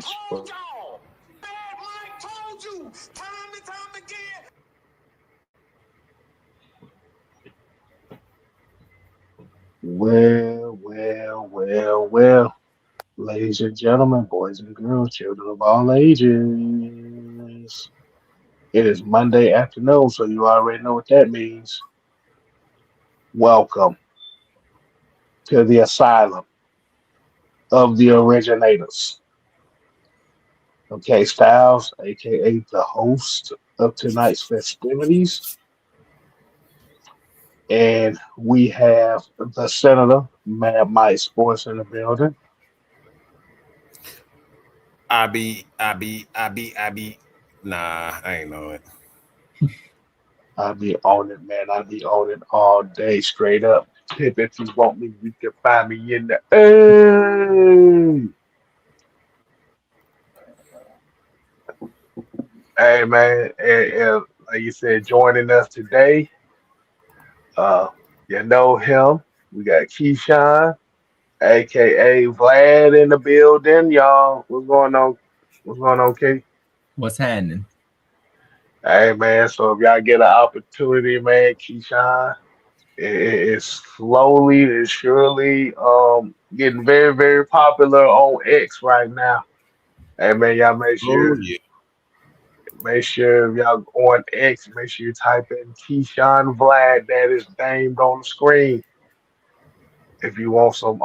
told y'all. Bad Mike told you time and time again. Well. Ladies and gentlemen, boys and girls, children of all ages. It is Monday afternoon, so you already know what that means. Welcome to the asylum of the originators. Okay, Styles, aka the host of tonight's festivities. And we have the Senator, Mad Mike Sports in the building. I be. Nah, I ain't know it. I be on it, man. I be on it all day, straight up. If you want me, you can find me in the hey man. And like you said, joining us today. Uh, you know him. We got Keyshawn, aka Vlad, in the building, y'all. What's going on? What's going on, Key? What's happening? Hey man. So if y'all get an opportunity, man, Keyshawn. It's slowly and surely getting very, very popular on X right now. Hey man, y'all Oh yeah. make sure if y'all on X, make sure you type in Keyshawn Vlad that is named on the screen. If you want some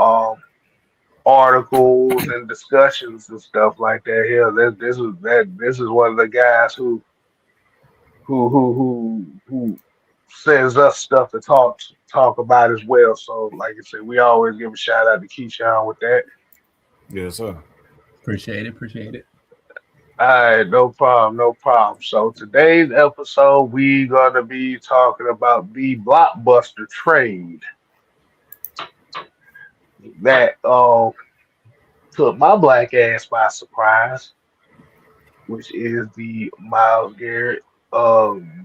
articles and discussions and stuff like that, here this is one of the guys who sends us stuff to talk about as well. So, like I said, we always give a shout out to Keyshawn with that. Yes, sir. Appreciate it. All right, no problem. So today's episode, we gonna be talking about the blockbuster trade that took my black ass by surprise, which is the Myles Garrett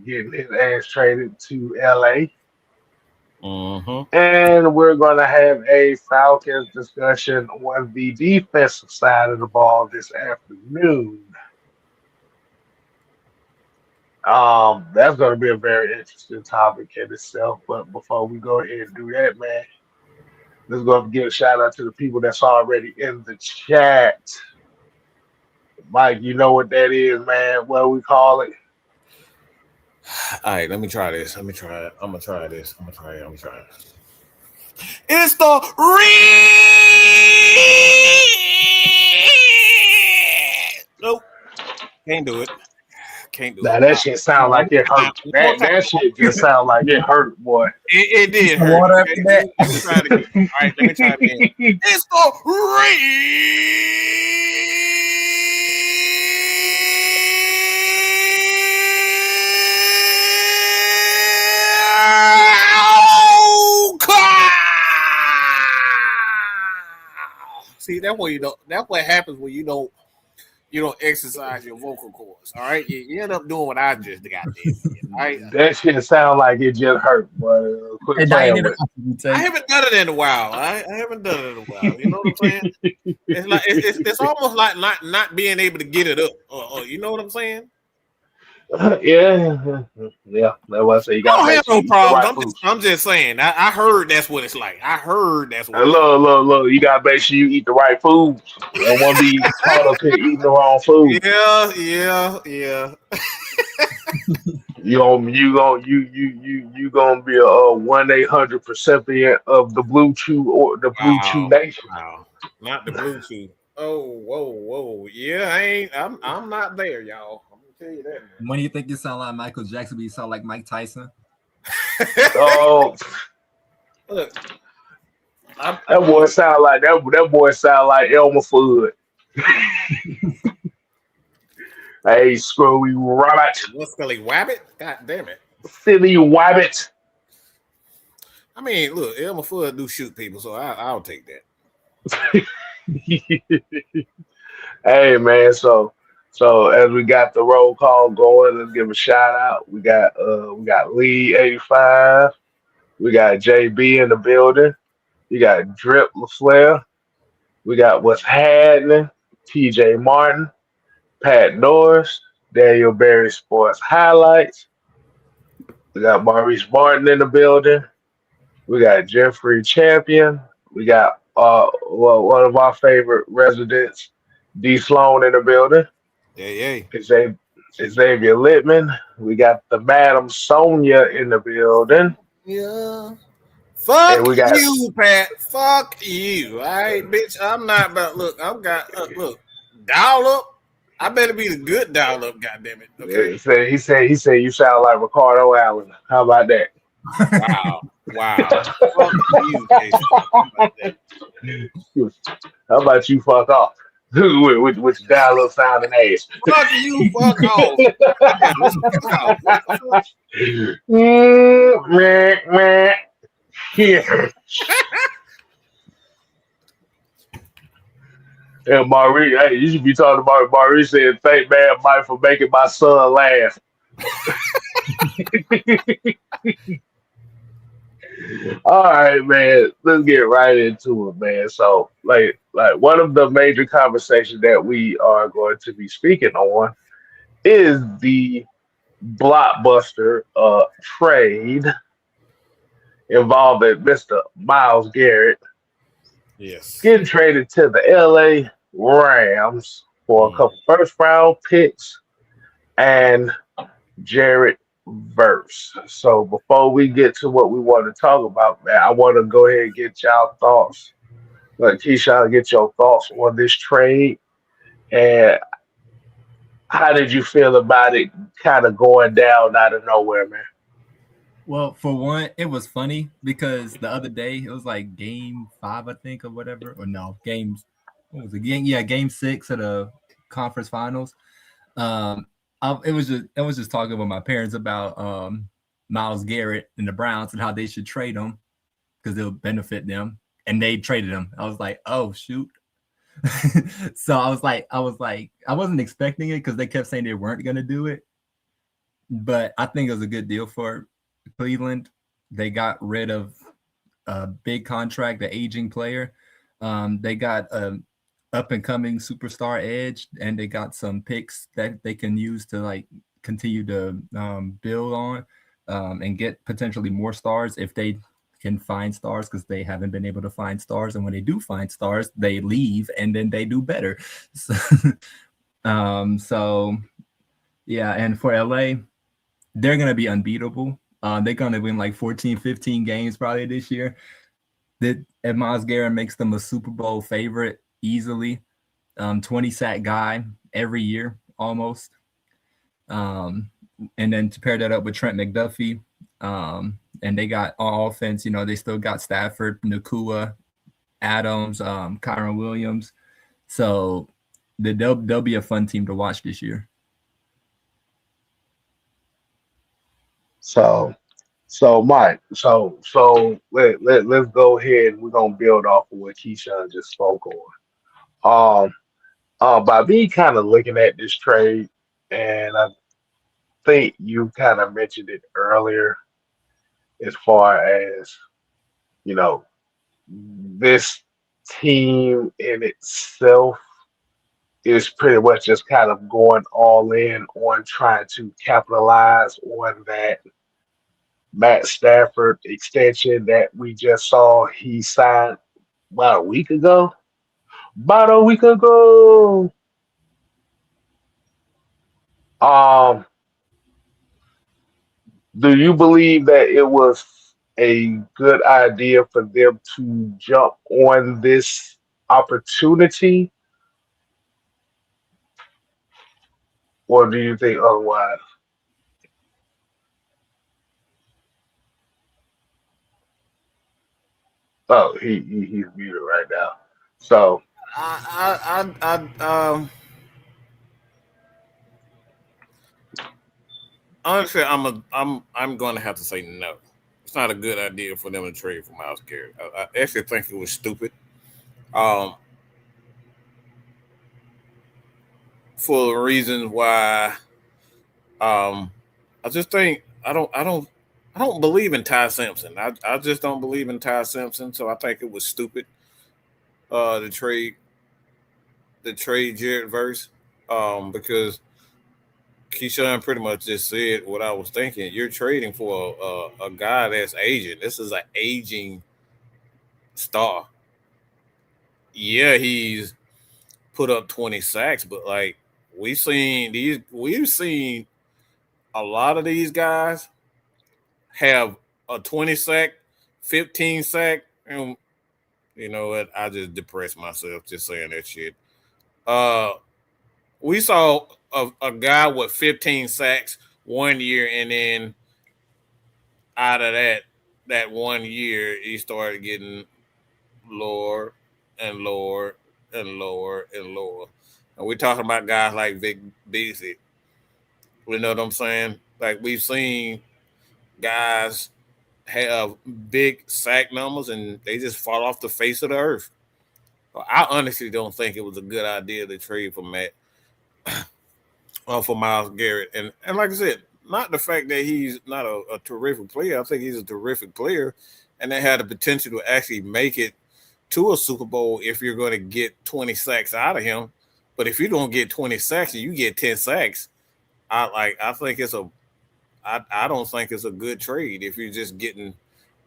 getting his ass traded to LA. And we're going to have a Falcons discussion on the defensive side of the ball this afternoon. That's going to be a very interesting topic in itself. But before we go ahead and do that, man, let's go and give a shout out to the people that's already in the chat. Mike, you know what that is, man. What we call it? All right, let me try this. I'm gonna try it. It's the Nope. Can't do it. Now that shit sound like it hurt. That shit just sound like it hurt, boy. It did hurt. Water after that. Let me try it again. All right, let me try it again. It's the See, that's what you don't. That's what happens when you don't exercise your vocal cords. All right, you end up doing what I just got did. All right, that shit sound like it just hurt, boy. Quit playing with it. I haven't done it in a while. I haven't done it in a while. You know what I'm saying? It's like it's almost like not being able to get it up. You know what I'm saying? Yeah. That's why I say you got. I don't have no problem. I'm just saying. I heard that's what it's like. I heard that's what. Look. You gotta make sure you eat the right food. You don't want to be caught up here eating the wrong food. Yeah. You gonna be a 1-800 recipient of the Blue Chew or the Blue Chew Nation. Wow. Not the Blue Chew. Oh, whoa. Yeah, I'm not there, y'all. Tell you that, man. When do you think you sound like Michael Jackson? But you sound like Mike Tyson? Oh, look, that boy sound like Elmer Fudd. Hey, screwy rabbit! What's Silly Wabbit? God damn it! Silly Wabbit! I mean, look, Elmer Fudd do shoot people, so I'll take that. Hey, man, so as we got the roll call going, let's give a shout out. We got Lee 85, we got JB in the building, we got Drip LaFleur, we got What's Happening, TJ Martin, Pat Norris, Daniel Berry Sports Highlights. We got Maurice Martin in the building. We got Jeffrey Champion. We got one of our favorite residents, D. Sloan in the building. Yeah. Xavier Xavier Littman. We got the Madam Sonia in the building. Yeah. And Fuck we got you, Pat. Fuck you. All right, bitch. I'm not about. Look, look. Dial up. I better be the good dial up. Goddamn it. Okay. he said you sound like Ricardo Allen. How about that? Wow. Fuck you, Jason. How about that? How about you fuck off? Which dial up sounding ass. Fuck you. Fuck off. Yeah, let's fuck off. What the fuck? Meh. Yeah. And Maurice, hey, you should be talking about Maurice saying, thank man Mike for making my son laugh. All right, man. Let's get right into it, man. So, like one of the major conversations that we are going to be speaking on is the blockbuster trade involving Mr. Myles Garrett Yes. getting traded to the LA Rams for a couple first round picks and Jared Verse. So before we get to what we want to talk about, man, I want to go ahead and get y'all thoughts. Like Keyshawn, get your thoughts on this trade and how did you feel about it kind of going down out of nowhere, man? Well, for one, it was funny because the other day it was like game 5, I think, or whatever. Or no, what was it? Game 6 of the conference finals. I was just talking with my parents about Myles Garrett and the Browns and how they should trade him because it'll benefit them. And they traded him. I was like, oh shoot. So I was like, I wasn't expecting it because they kept saying they weren't gonna do it. But I think it was a good deal for Cleveland. They got rid of a big contract, the aging player. They got up and coming superstar edge, and they got some picks that they can use to like continue to build on and get potentially more stars if they can find stars, because they haven't been able to find stars, and when they do find stars they leave and then they do better. So yeah, and for LA, they're going to be unbeatable. They're going to win like 14 15 games probably this year. And Myles Garrett makes them a Super Bowl favorite easily. 20 sack guy every year almost. And then to pair that up with Trent McDuffie, and they got on offense, they still got Stafford, Nakua, Adams, Kyron Williams. So they'll be a fun team to watch this year. So Mike, so let's go ahead. We're gonna build off of what Keyshawn just spoke on. By me kind of looking at this trade, and I think you kind of mentioned it earlier, as far as this team in itself is pretty much just kind of going all in on trying to capitalize on that Matt Stafford extension that we just saw he signed about a week ago. Do you believe that it was a good idea for them to jump on this opportunity, or do you think otherwise? Oh, he's muted right now. So honestly, I'm going to have to say no. It's not a good idea for them to trade for Myles Garrett. I actually think it was stupid. For reasons why, I just think I don't believe in Ty Simpson. I just don't believe in Ty Simpson. So I think it was stupid to trade the trade Jared verse, because Keyshawn pretty much just said what I was thinking. You're trading for a guy that's aging. This is an aging star. Yeah, he's put up 20 sacks, but like we've seen a lot of these guys have a 20 sack, 15 sack, and you know what? I just depressed myself just saying that shit. Uh, we saw a guy with 15 sacks 1 year, and then out of that 1 year, he started getting lower and lower and lower and lower. And we're talking about guys like Vic Beasley. You know what I'm saying? Like we've seen guys have big sack numbers and they just fall off the face of the earth. I honestly don't think it was a good idea to trade for Matt for Myles Garrett. And like I said, not the fact that he's not a terrific player. I think he's a terrific player, and they had the potential to actually make it to a Super Bowl if you're going to get 20 sacks out of him. But if you don't get 20 sacks and you get 10 sacks, I think it's I don't think it's a good trade if you're just getting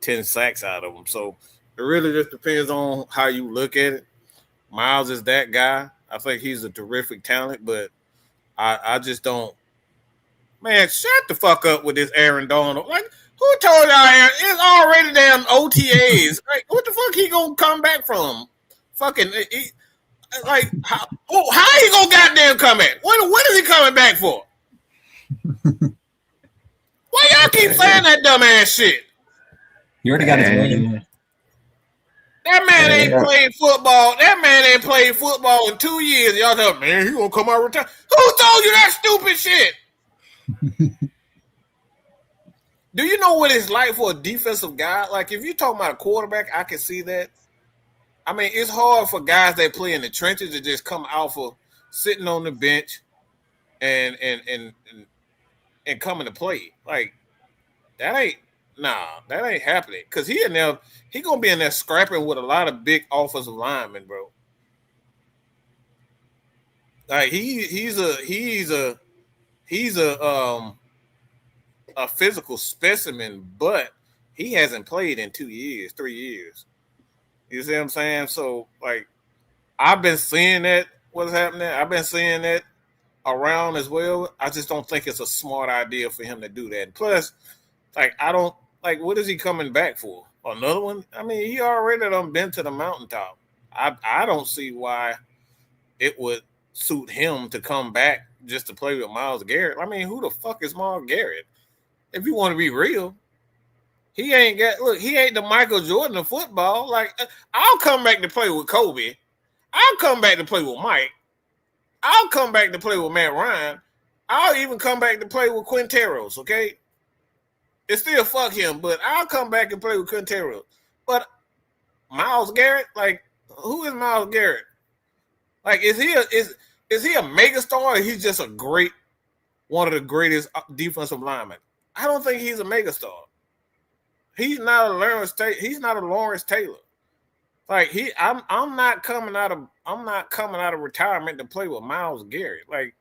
10 sacks out of him. So it really just depends on how you look at it. Myles is that guy. I think he's a terrific talent, but I just don't. Man, shut the fuck up with this Aaron Donald. Like, who told y'all Aaron? It's already damn OTAs. Like, what the fuck he gonna come back from? Fucking, like, how he gonna goddamn come back? What is he coming back for? Why y'all keep saying that dumb ass shit? You already got his name. That man ain't played football. That man ain't played football in 2 years. Y'all tell man, he gonna come out retire. Who told you that stupid shit? Do you know what it's like for a defensive guy? Like, if you're talking about a quarterback, I can see that. I mean, it's hard for guys that play in the trenches to just come out for sitting on the bench and coming to play. Like, that ain't happening. Because he gonna be in there scrapping with a lot of big offensive linemen, bro. Like he's a physical specimen, but he hasn't played in 2 years, 3 years. You see what I'm saying? So, like, I've been seeing that what's happening. I've been seeing that around as well. I just don't think it's a smart idea for him to do that. Plus, like, I don't like what is he coming back for? Another one? I mean, he already done been to the mountaintop. I don't see why it would suit him to come back just to play with Myles Garrett. I mean, who the fuck is Myles Garrett? If you want to be real, he ain't the Michael Jordan of football. Like, I'll come back to play with Kobe. I'll come back to play with Mike. I'll come back to play with Matt Ryan. I'll even come back to play with Quinteros, okay? It's still fuck him, but I'll come back and play with Quinteros. But Myles Garrett, like, who is Myles Garrett? Like, is he a megastar or he's just one of the greatest defensive linemen? I don't think he's a megastar. He's not a Lawrence Taylor. Like, I'm not coming out of retirement to play with Myles Garrett. Like,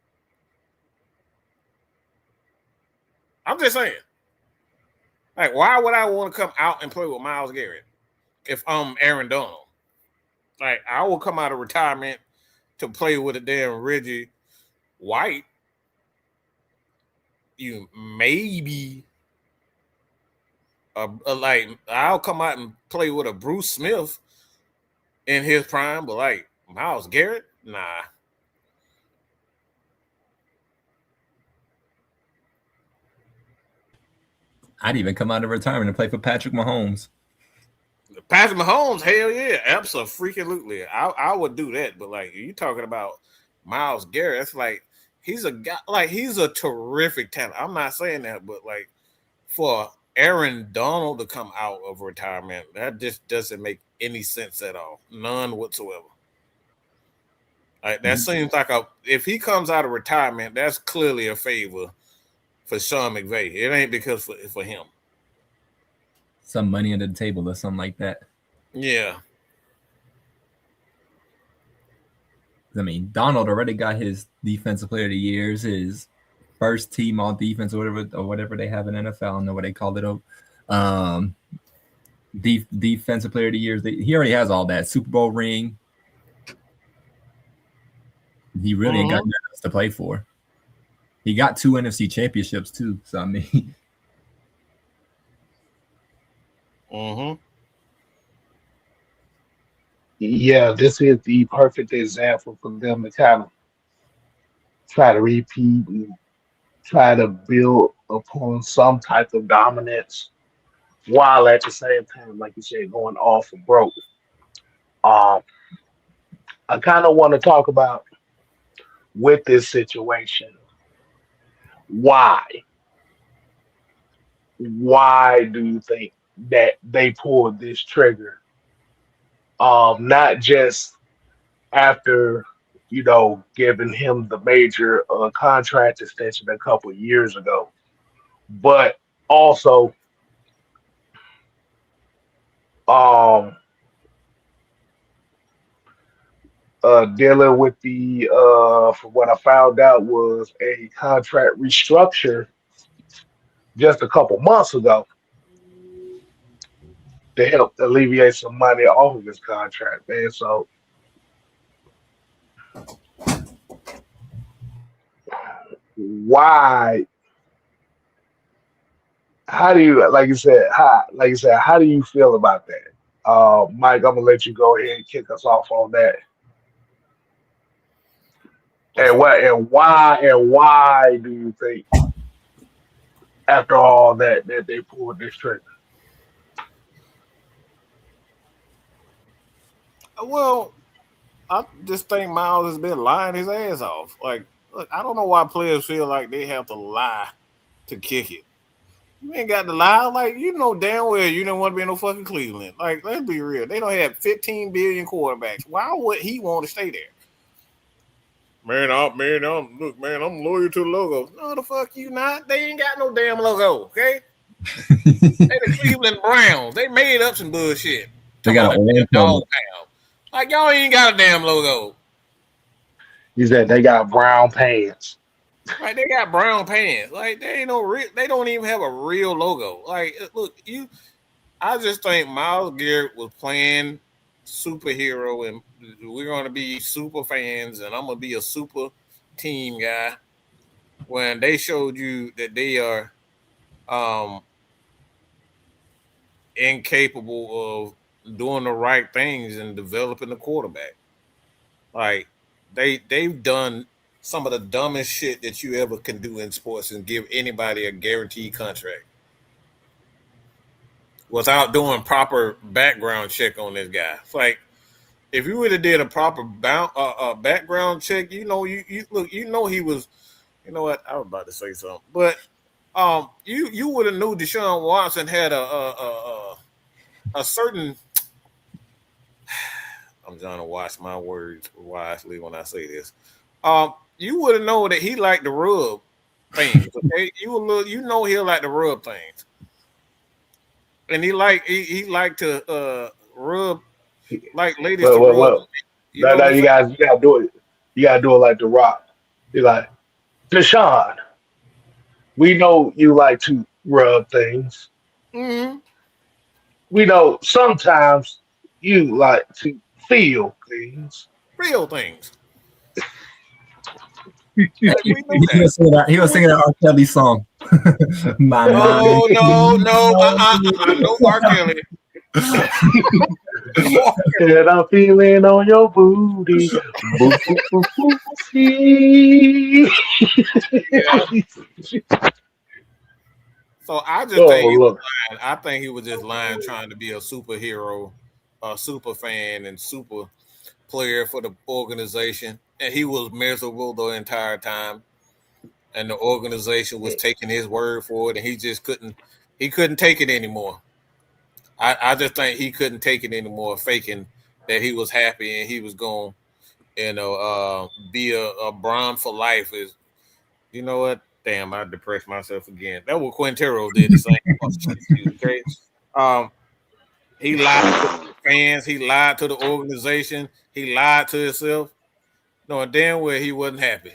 I'm just saying. Like, why would I want to come out and play with Myles Garrett if I'm Aaron Donald? Like, I will come out of retirement to play with a damn Reggie White. You maybe like, I'll come out and play with a Bruce Smith in his prime, but like Myles Garrett, nah. I'd even come out of retirement and play for Patrick Mahomes. Patrick Mahomes, hell yeah, absolutely. I would do that, but like, you talking about Myles Garrett, it's like he's a guy, like, he's a terrific talent. I'm not saying that, but like, for Aaron Donald to come out of retirement, that just doesn't make any sense at all. None whatsoever. Like, that seems like if he comes out of retirement, that's clearly a favor for Sean McVay. It ain't because for him. Some money under the table or something like that. Yeah. I mean, Donald already got his defensive player of the years, his first team all defense or whatever they have in NFL. I don't know what they call it. Defensive player of the years. He already has all that. Super Bowl ring. He really ain't got nothing else to play for. He got 2 NFC championships too. So I mean, Yeah, this is the perfect example for them to kind of try to repeat and try to build upon some type of dominance while at the same time, like you said, going off and broke. Um, I kind of want to talk about with this situation why. Why do you think that they pulled this trigger? Not just after giving him the major contract extension a couple of years ago, but also um, dealing with from what I found out was a contract restructure just a couple months ago to help alleviate some money off of his contract, man. So why? How do you, how do you feel about that? Mike, I'm gonna let you go ahead and kick us off on that. And why do you think after all that they pulled this trigger? Well, I just think Myles has been lying his ass off. Like, look, I don't know why players feel like they have to lie to kick it. You ain't got to lie. Like, you know damn well you don't want to be in no fucking Cleveland. Like, let's be real. They don't have 15 billion quarterbacks. Why would he want to stay there? Man, I'm loyal to the logo. No, the fuck you not. They ain't got no damn logo, okay? They the Cleveland Browns. They made up some bullshit. they got a dog pound. Like, y'all ain't got a damn logo. He said they got brown pants. Like, they got brown pants. Like, they ain't no real. They don't even have a real logo. Like, look, I just think Myles Garrett was playing superhero, and we're gonna be super fans, and I'm gonna be a super team guy. When they showed you that they are incapable of doing the right things and developing the quarterback. Like, they've done some of the dumbest shit that you ever can do in sports and give anybody a guaranteed contract without doing proper background check on this guy. It's like, if you would have did a proper background check, you look, he was. You know what? I was about to say something, but you would have knew Deshaun Watson had a certain. I'm trying to watch my words wisely when I say this. You would have known that he liked to rub things. Okay, you know he'll like to rub things, and he liked to rub like ladies to rub. Well. Now you gotta do it. You gotta do it like The Rock. You're like, Deshaun, we know you like to rub things. Mm-hmm. We know sometimes you like to feel things. Real things. He was singing that R. Kelly song. My No, mind. I know R. Kelly. And I'm feeling on your booty. So I just think he was Look. lying. I think he was just lying, trying to be a superhero, a super fan, and super player for the organization. And he was miserable the entire time. And the organization was taking his word for it, and he just couldn't take it anymore. I just think he couldn't take it anymore, faking that he was happy and he was going, be a Brown for life. Is, you know what? Damn, I depressed myself again. That what Quintero did the same. Okay, he lied to the fans. He lied to the organization. He lied to himself. knowing damn well he wasn't happy.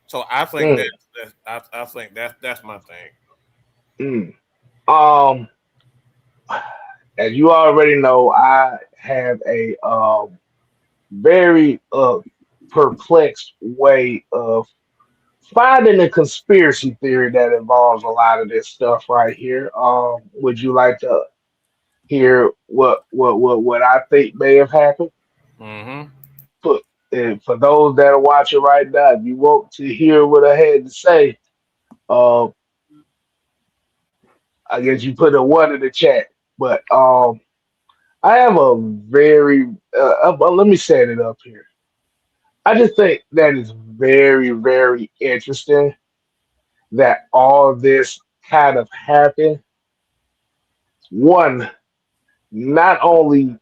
So I think Mm, I think that's my thing. mm. Um, as you already know, I have a very perplexed way of finding a conspiracy theory that involves a lot of this stuff right here. Would you like to hear what I think may have happened? Mm-hmm. For for those that are watching right now, if you want to hear what I had to say, uh, I guess you put a one in the chat. But I have a very let me set it up here. I just think that is very, very interesting that all this kind of happened. One, not only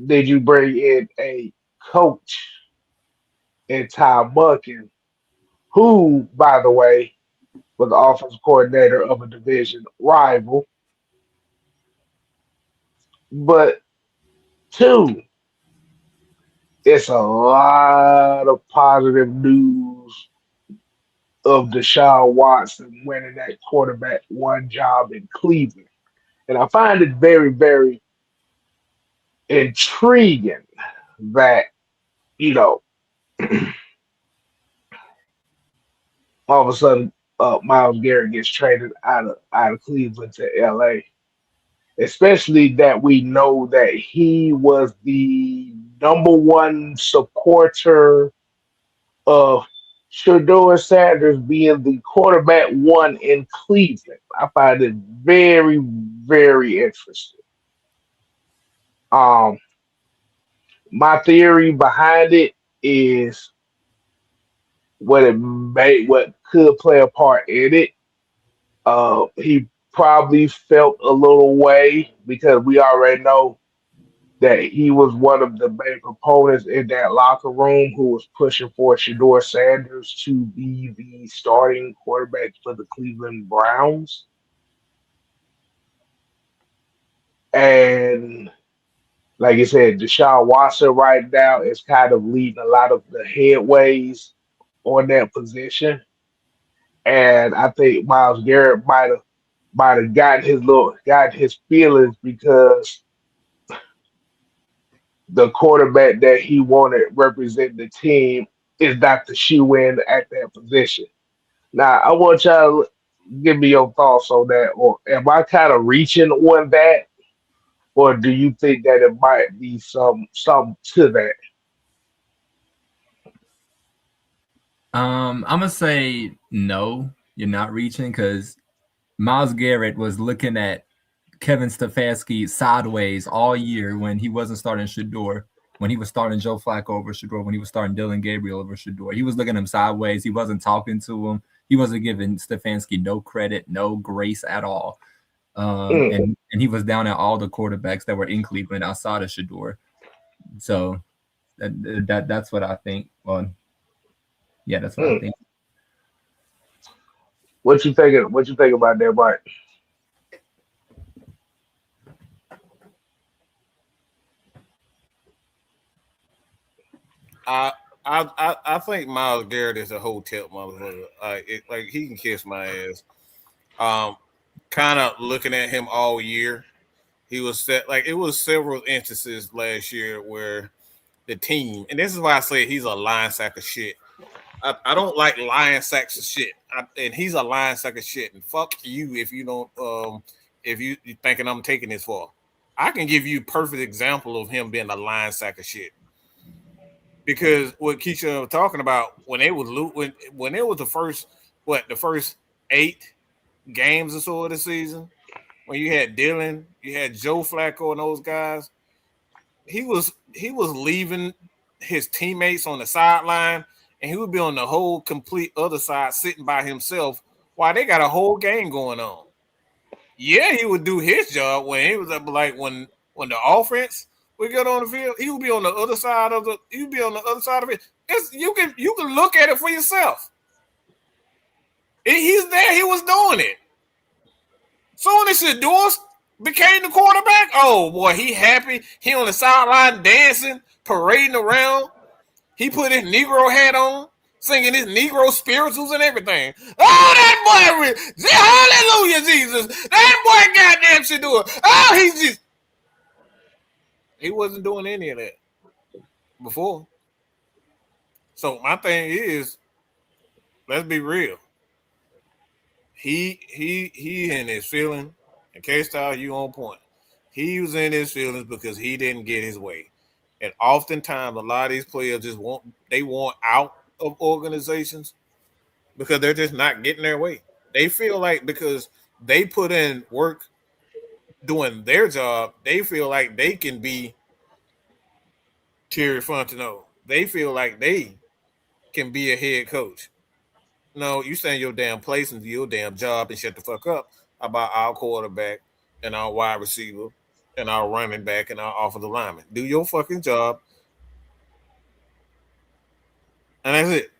did you bring in a coach in Ty Buckin, who, by the way, was the offensive coordinator of a division rival, but two, it's a lot of positive news of Deshaun Watson winning that quarterback one job in Cleveland. And I find it very, very intriguing that, you know, all of a sudden Myles Garrett gets traded out of Cleveland to LA. Especially that we know that he was the number one supporter of Shador Sanders being the quarterback one in Cleveland. I find it very, very interesting. Um, my theory behind it is what could play a part in it. He probably felt a little way because we already know that he was one of the main proponents in that locker room who was pushing for Shador Sanders to be the starting quarterback for the Cleveland Browns. And like I said, Deshaun Watson right now is kind of leading a lot of the headways on that position. And I think Myles Garrett might have gotten his feelings because the quarterback that he wanted represent the team is not the shoe in at that position. Now, I want y'all to give me your thoughts on that, or am I kind of reaching on that, or do you think that it might be some to that? I'm gonna say no, you're not reaching because Myles Garrett was looking at Kevin Stefanski sideways all year when he wasn't starting Shador, when he was starting Joe Flacco over Shador, when he was starting Dylan Gabriel over Shador. He was looking at him sideways. He wasn't talking to him. He wasn't giving Stefanski no credit, no grace at all. Mm, And he was down at all the quarterbacks that were in Cleveland outside of Shador. So that's what I think. Well, yeah, that's what I mm. think. What you thinking? What you think about that, Mike? I I think Myles Garrett is a hotel motherfucker. Like he can kiss my ass. Um, kind of looking at him all year, he was set like it was several instances last year where the team, and this is why I say he's a lying sack of shit. I don't like lying sacks of shit, and he's a lying sack of shit. And fuck you if you don't if you thinking I'm taking this for. I can give you a perfect example of him being a lying sack of shit because what Keisha was talking about when they was when it was the first 8 games or so of the season when you had Dylan, you had Joe Flacco and those guys, he was leaving his teammates on the sideline and he would be on the whole complete other side sitting by himself while they got a whole game going on. Yeah, he would do his job when he was up like when the offense would get on the field, he would be on the other side of it. You can look at it for yourself. He's there, he was doing it. Soon as Shador became the quarterback, oh boy, he happy. He on the sideline dancing, parading around. He put his Negro hat on, singing his Negro spirituals and everything. Oh, that boy, hallelujah, Jesus. That boy goddamn should do it. Oh, he wasn't doing any of that before. So my thing is, let's be real. He in his feelings, and K-Style, you on point. He was in his feelings because he didn't get his way. And oftentimes a lot of these players just want out of organizations because they're just not getting their way. They feel like because they put in work doing their job, they feel like they can be Terry Fontenot. They feel like they can be a head coach. No, you stay in your damn place and do your damn job and shut the fuck up about our quarterback and our wide receiver and our running back and our offensive lineman. Do your fucking job. And that's it.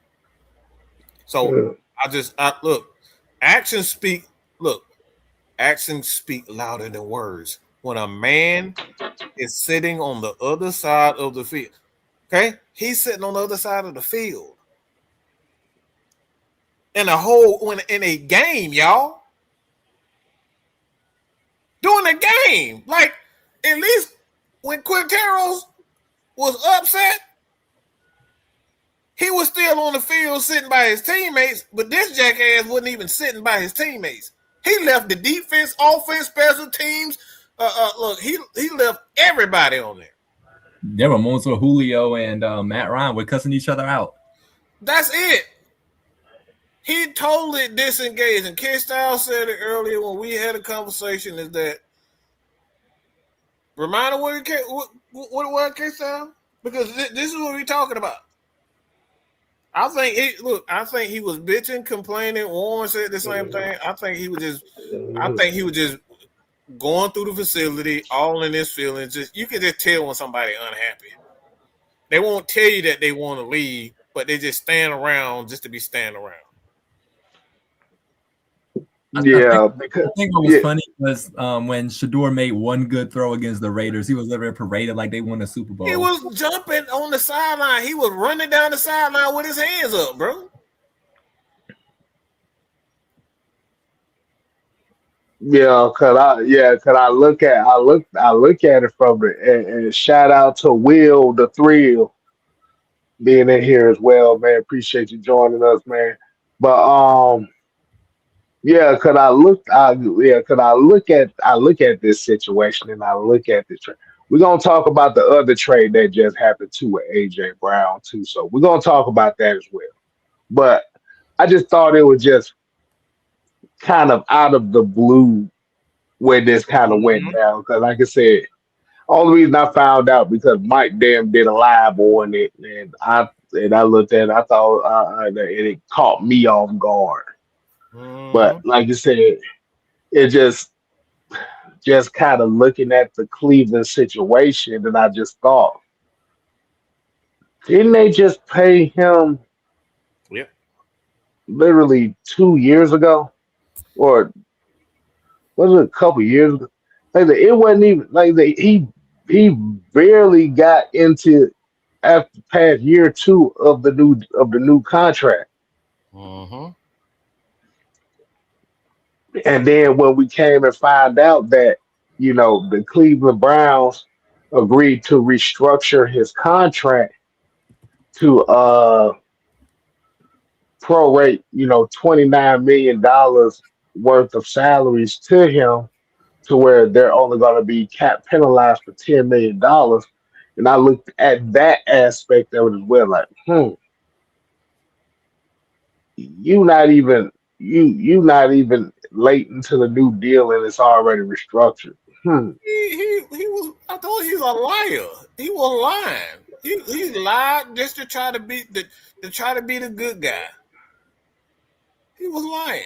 So actions speak louder than words. When a man is sitting on the other side of the field, okay? He's sitting on the other side of the field. In a game, y'all. During a game. Like, at least when Quinteros was upset, he was still on the field sitting by his teammates, but this jackass wasn't even sitting by his teammates. He left the defense, offense, special teams. Look, he left everybody on there. There were moments where Julio and Matt Ryan were cussing each other out. That's it. He totally disengaged. And K-Style said it earlier when we had a conversation is that remind him what it was, K-Style? Because this is what we're talking about. I think he was bitching, complaining. Warren said the same thing. I think he was just going through the facility, all in his feelings. You can just tell when somebody unhappy. They won't tell you that they want to leave, but they just stand around just to be standing around. I think what was funny was when Shador made one good throw against the Raiders. He was literally paraded like they won a Super Bowl. He was jumping on the sideline. He was running down the sideline with his hands up, bro. Cause I look at it from and shout out to Will the Thrill being in here as well, man. Appreciate you joining us, man. But cause I look at this situation and I look at this trade. We're gonna talk about the other trade that just happened too with AJ Brown too. So we're gonna talk about that as well. But I just thought it was just kind of out of the blue where this kind of went down. Because like I said, only reason I found out because Mike Dam did a live on it, and I looked at it, I thought and it caught me off guard. But like you said, it just kind of looking at the Cleveland situation, and I just thought, didn't they just pay him literally 2 years ago? Or was it a couple years ago? It wasn't even like he barely got into after the past year or two of the new contract. And then when we came and found out that, the Cleveland Browns agreed to restructure his contract to prorate, $29 million worth of salaries to him, to where they're only going to be cap penalized for $10 million. And I looked at that aspect of it as well, like, you not even late into the new deal and it's already restructured. He was. I told you he's a liar. He was lying. He lied just to try to be the good guy. He was lying.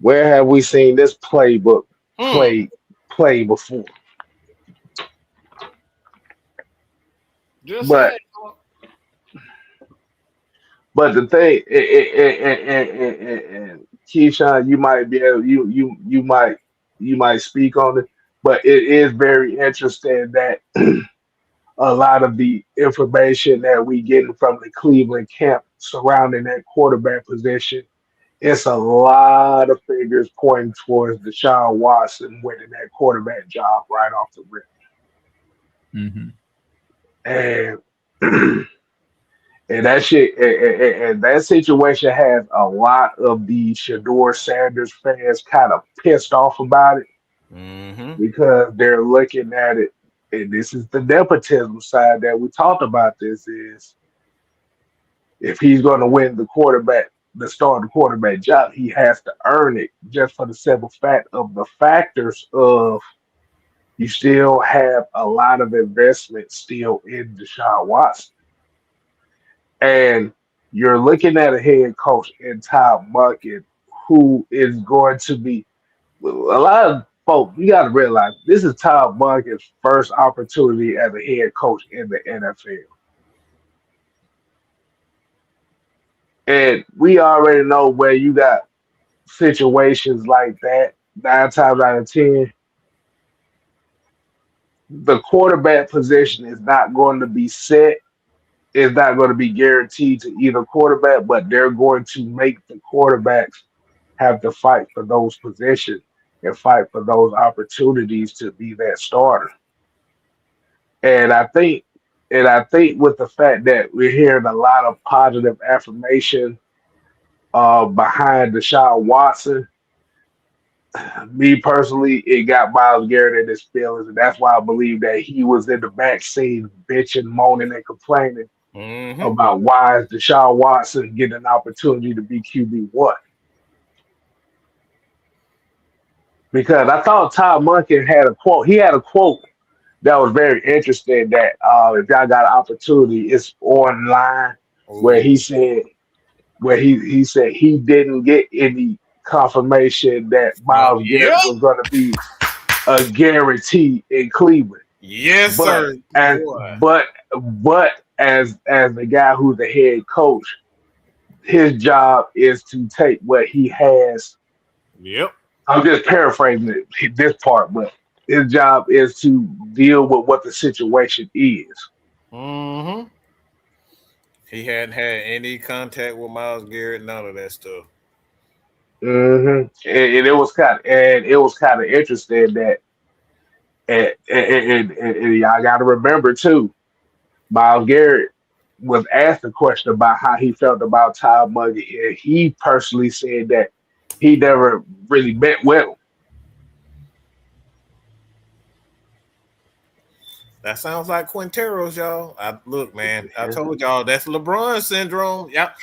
Where have we seen this playbook play before? But the thing, and Keyshawn, you might be able, you might speak on it, but it is very interesting that a lot of the information that we getting from the Cleveland camp surrounding that quarterback position. It's a lot of figures pointing towards Deshaun Watson winning that quarterback job right off the rip. Mm-hmm. And and that shit and that situation has a lot of the Shador Sanders fans kind of pissed off about it Mm-hmm. because they're looking at it, and this is the nepotism side that we talked about. This is if he's going to win the starting quarterback job, he has to earn it just for the simple fact of the factors of you still have a lot of investment still in Deshaun Watson. And you're looking at a head coach in Todd Monken who is going to be a lot of folks. You got to realize this is Todd Monken's first opportunity as a head coach in the NFL. And we already know where you got situations like that, 9 times out of 10, the quarterback position is not going to be set. It's not going to be guaranteed to either quarterback, but they're going to make the quarterbacks have to fight for those positions and fight for those opportunities to be that starter. And I think with the fact that we're hearing a lot of positive affirmation behind Deshaun Watson, me personally, it got Myles Garrett in his feelings, and that's why I believe that he was in the back scene bitching, moaning, and complaining Mm-hmm. about why is Deshaun Watson getting an opportunity to be QB1. Because I thought Todd Monken had a quote. He had a quote that was very interesting that if y'all got an opportunity, it's online where Ooh. he said he said he didn't get any confirmation that Myles Yep. Garrett was going to be a guarantee in Cleveland. Yes, But sir. as Boy. but as the guy who's the head coach, his job is to take what he has. Yep. I'm just paraphrasing this part, but his job is to deal with what the situation is. Mm-hmm. He hadn't had any contact with Myles Garrett, none of that stuff. And it was kind of interesting that and y'all got to remember too, Myles Garrett was asked a question about how he felt about Todd Monken, and he personally said that he never really met with him. That sounds like Quinteros, y'all. Look, man. I told y'all that's LeBron syndrome. Y'all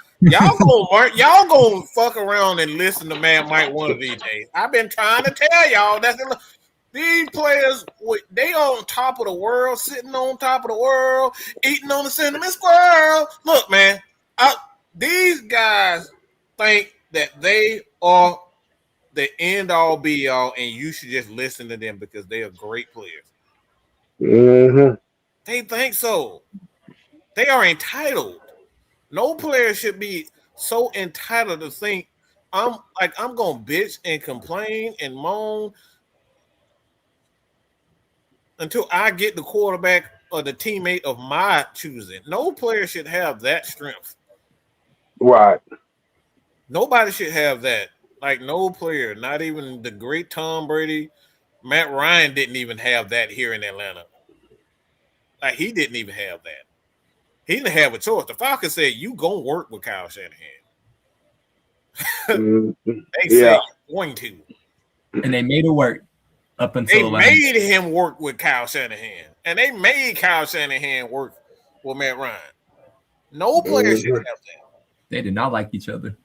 gonna fuck around and listen to Man Mike one of these days. I've been trying to tell y'all these players, they on top of the world, sitting on top of the world, eating on the cinnamon squirrel. Look, man, these guys think that they are the end all be all, and you should just listen to them because they are great players. Mm-hmm. They think so. They are entitled. No player should be so entitled to think I'm gonna bitch and complain and moan until I get the quarterback or the teammate of my choosing. No player should have that strength. Right. Nobody should have that. Like no player, not even the great Tom Brady, Matt Ryan didn't even have that here in Atlanta. Like he didn't even have that. He didn't have a choice. The Falcons said, "You gonna work with Kyle Shanahan." They said Yeah. you're going to, And they made it work up they until made him work with Kyle Shanahan, and they made Kyle Shanahan work with Matt Ryan. No player should have that. they did not like each other.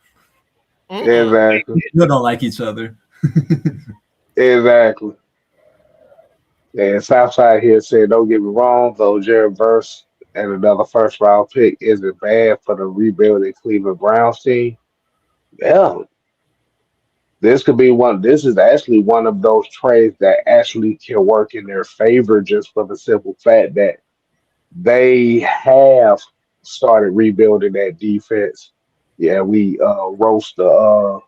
Exactly. They still don't like each other. Exactly. And Southside here said, don't get me wrong, though Jared Verse and another first round pick isn't bad for the rebuilding Cleveland Browns team. Yeah. This is actually one of those trades that actually can work in their favor just for the simple fact that they have started rebuilding that defense. Yeah, we roast the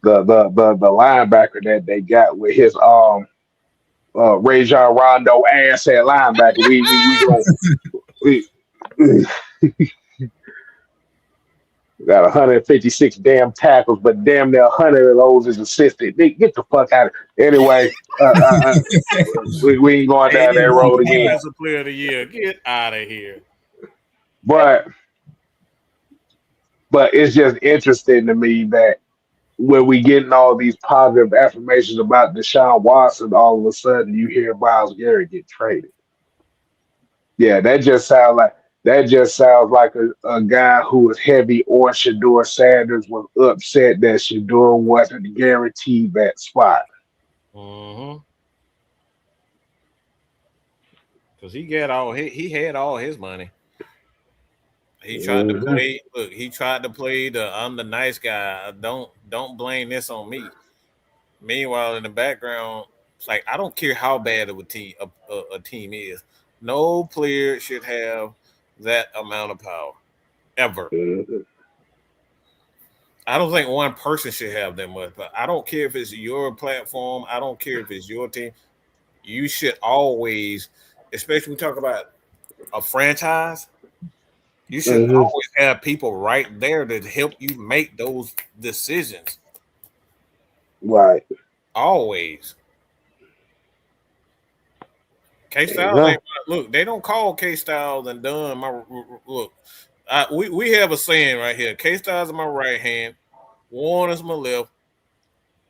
linebacker that they got with his Rajon Rondo ass at linebacker. We got 156 damn tackles, but damn near 100 of those is assisted. Get the fuck out of it. Anyway, we ain't going down that road again. Defensive player of the year. Get out of here. But it's just interesting to me that when we getting all these positive affirmations about Deshaun Watson, all of a sudden you hear Myles Garrett get traded. Yeah, that just sounds like a guy who was heavy on Shador Sanders was upset that Shador wasn't guaranteed that spot. Because he had all his money. He tried to play. Look, he tried to play the I'm the nice guy. Don't blame this on me. Meanwhile, in the background, it's like I don't care how bad of a team is. No player should have that amount of power ever. I don't think one person should have that much. But I don't care if it's your platform. I don't care if it's your team. You should always, especially when we talk about a franchise. You should always have people right there to help you make those decisions. Right. Always. K-Styles, look, they don't call K-Styles and Dunn. We have a saying right here. K-Styles is my right hand. Warner's my left.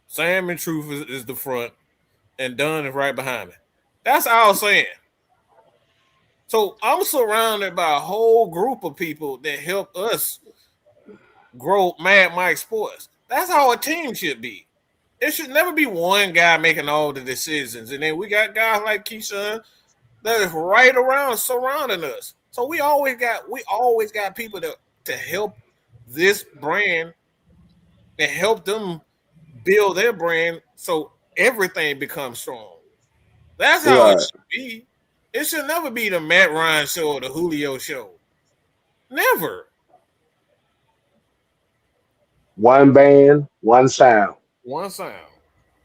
Sam and Truth is the front. And Dunn is right behind me. That's our saying. So I'm surrounded by a whole group of people that help us grow Mad Mike Sports. That's how a team should be. It should never be one guy making all the decisions. And then we got guys like Keyshawn that is right around surrounding us. So we always got people to help this brand and help them build their brand so everything becomes strong. That's how it should be. It should never be the Matt Ryan show or the Julio show. Never. One band, one sound. One sound.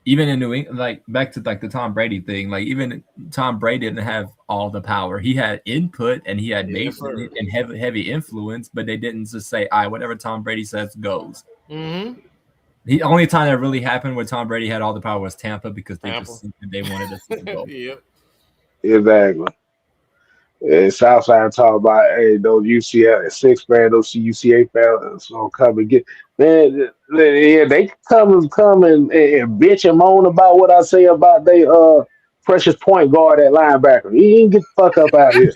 Even in New England, like back to like the Tom Brady thing, like even Tom Brady didn't have all the power. He had input and he had and heavy influence, but they didn't just say, "All right, whatever Tom Brady says goes." The only time that really happened where Tom Brady had all the power was Tampa because they wanted us to go. Yep. Exactly. And Southside talk about, hey, those UCLA 6 man, those UCA fans gonna come and get man. Yeah, they come and bitch and moan about what I say about they precious point guard at linebacker. He didn't get the fuck up out here.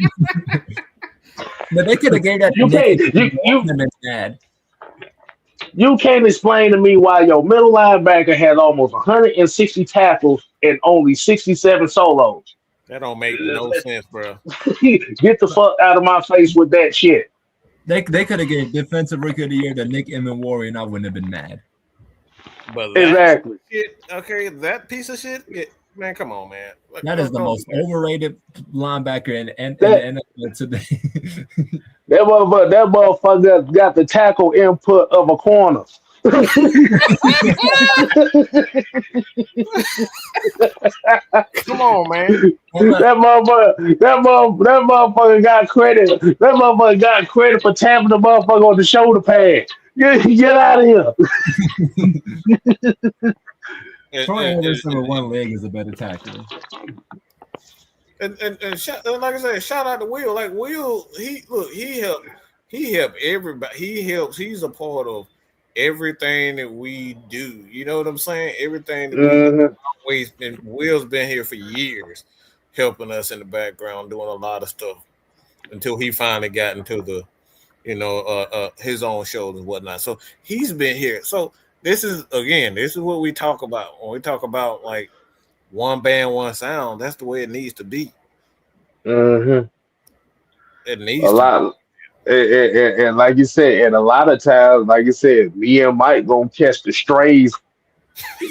But they could have gave that. You can't explain to me why your middle linebacker has almost 160 tackles and only 67 solos. That don't make no sense, bro. Get the fuck out of my face with that shit. They could have gave defensive rookie of the year to Nick Warrior, and I wouldn't have been mad. But exactly. That piece of shit. Man, come on, man. That is the most overrated linebacker in the NFL today. That motherfucker got the tackle input of a corner. Come on, man. That motherfucker got credit. That motherfucker got credit for tapping the motherfucker on the shoulder pad. Get out of here. Troy Anderson with one leg is a better tackler. And like I said, shout out to Will. Like Will, he helped everybody. He's a part of everything that we do. You know what I'm saying? Everything that we've always been. Will's been here for years, helping us in the background, doing a lot of stuff until he finally got into the, his own shows and whatnot. So he's been here. So this is what we talk about when we talk about like one band, one sound. That's the way it needs to be. It needs a lot. And like you said, and a lot of times, like you said, me and Mike gonna catch the strays.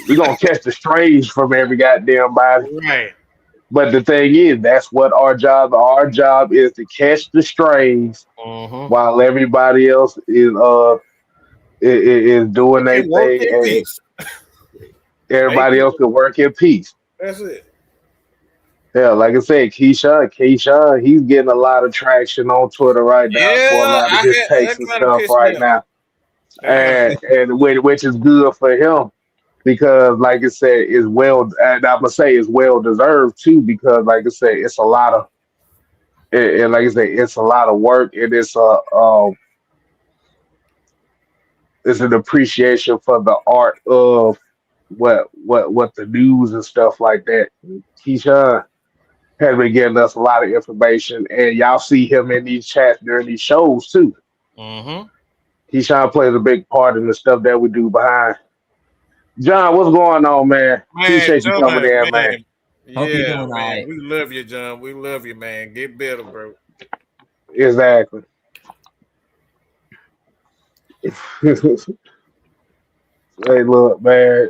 We gonna catch the strays from every goddamn body. Right. But the thing is, that's what our job. Our job is to catch the strays while everybody else is doing their thing. And everybody else can work in peace. That's it. Yeah, like I said, Keyshawn, he's getting a lot of traction on Twitter right now for a Yeah, lot of his that takes and kind of stuff pissed me right off. now, That kind of pissed which is good for him because, like I said, is well, and I'm gonna say it's well deserved too because, like I said, it's a lot of, and like I said, it's a lot of work and it's an appreciation for the art of what the news and stuff like that. Keyshawn has been getting us a lot of information, and y'all see him in these chats during these shows too. Mm-hmm. Keyshawn plays a big part in the stuff that we do behind. John, what's going on, man? Man, Appreciate you John, coming in, man. man. Hope you're Yeah, doing all man. right. We love you, John. We love you, man. Get better, bro. Exactly. Hey, look, man.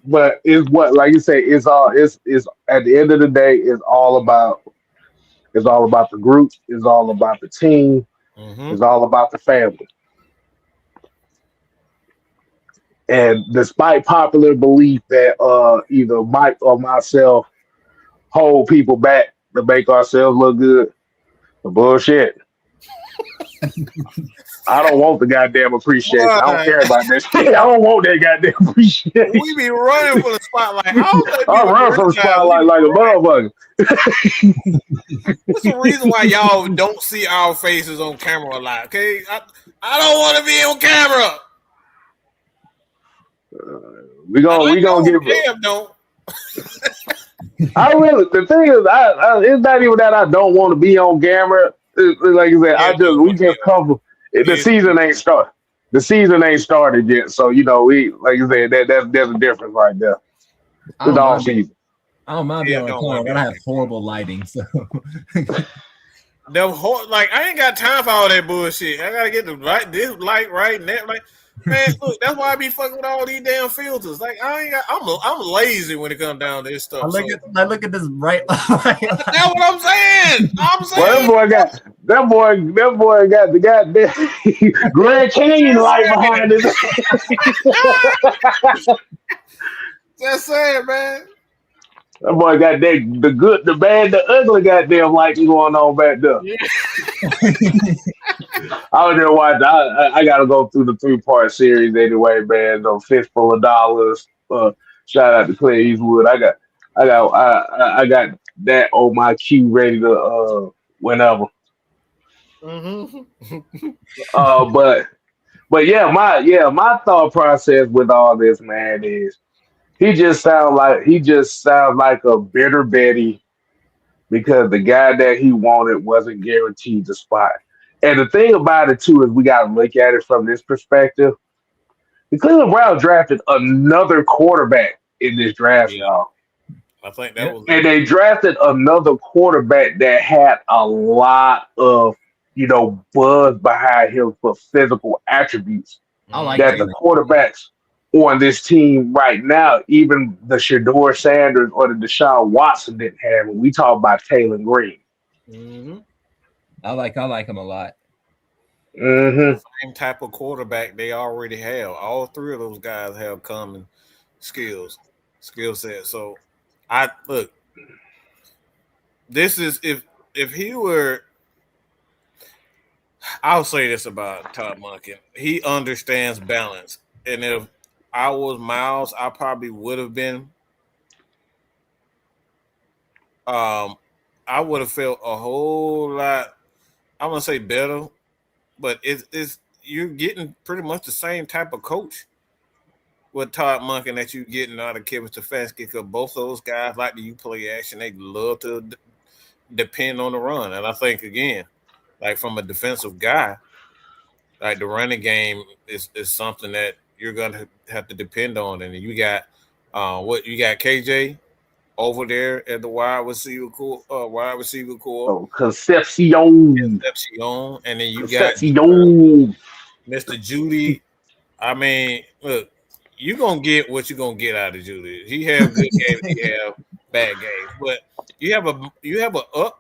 But it's what, like you say, it's at the end of the day, it's all about the group, it's all about the team, Mm-hmm. it's all about the family. And despite popular belief that either Mike or myself hold people back to make ourselves look good, the bullshit. I don't want the goddamn appreciation. I don't Boy, care about that shit. I don't want that goddamn appreciation. we be running for the spotlight. I don't think I people run from realize we spotlight be like a running. motherfucker. That's the reason why y'all don't see our faces on camera a lot. Okay, I don't want to be on camera. We I gonna know give. Cam don't. I really, the thing is, it's not even that I don't want to be on camera. Like I said, Cam don't we want to be just cover. The on. season ain't start. The season ain't started yet, so we, like I said, there's a difference right there. I It's don't all mind. season. I don't mind being Cam on don't camera, want to but be I on have horrible lighting. So like I ain't got time for all that bullshit. I gotta get this light right and that light. Man, look, that's why I be fucking with all these damn filters. Like I'm lazy when it comes down to this I stuff. look So at I look at this right. that's what I'm saying. I'm Well, saying that boy got the goddamn Grand Canyon just light saying. behind his. Just saying, man. That boy got the good, the bad, the ugly goddamn lights going on back there. Yeah. I was there watching. I got to go through the 3-part series anyway, man. The Fistful of Dollars. Shout out to Clint Eastwood. I got that on my queue ready to whenever. Mm-hmm. But my thought process with all this, man, is he just sounds like a bitter Betty because the guy that he wanted wasn't guaranteed the spot. And the thing about it too is we got to look at it from this perspective. The Cleveland Browns drafted another quarterback in this draft, Yeah, y'all, I think that Yep. was and they drafted another quarterback that had a lot of buzz behind him for physical attributes I like that the Taylor. quarterbacks on this team right now, even the Shador Sanders or the Deshaun Watson didn't have. When we talk about Taylor Green. mm-hmm. I like him a lot. Mm-hmm. Same type of quarterback they already have. All three of those guys have common skill set. So I look. This is if he were. I'll say this about Todd Monken. He understands balance, and if I was Miles, I probably would have been. I would have felt a whole lot. I'm gonna say better, but it's you're getting pretty much the same type of coach with Todd Monken that you're getting out of Kevin Stefanski. Because both of those guys like to play action. They love to depend on the run, and I think again, like from a defensive guy, like the running game is something that you're gonna have to depend on. And you got you got KJ over there at the wide receiver core. So Concepcion, Concepcion, and then you got Concepcion. Mr. Judy. I mean, look, you gonna get what you're gonna get out of Judy. He have good games, he have bad games, but you have a up.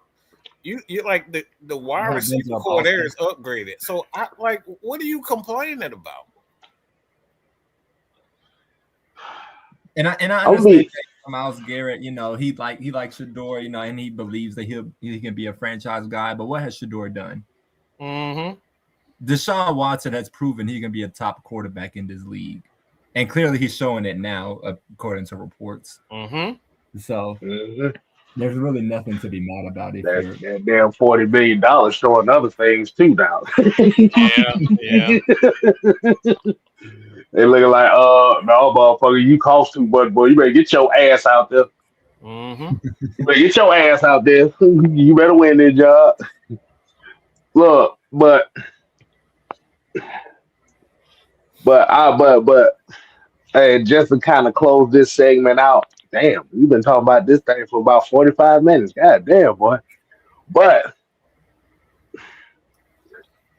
You like the wide Yeah, receiver Denzel core there Boston. is upgraded. So I like, what are you complaining about? And I I understand mean, Myles Garrett, he likes Shador, and he believes that he can be a franchise guy. But what has Shador done? Mm-hmm. Deshaun Watson has proven he can be a top quarterback in this league, and clearly he's showing it now, according to reports. Mm-hmm. So Mhm. there's really nothing to be mad about if That, you're. that damn $40 million showing other things too now. Yeah. They looking like, no, motherfucker, you cost too much, boy. You better get your ass out there. Mm-hmm. You better get your ass out there. You better win this job. Look, but, hey, just to kind of close this segment out. Damn, we've been talking about this thing for about 45 minutes. God damn, boy. But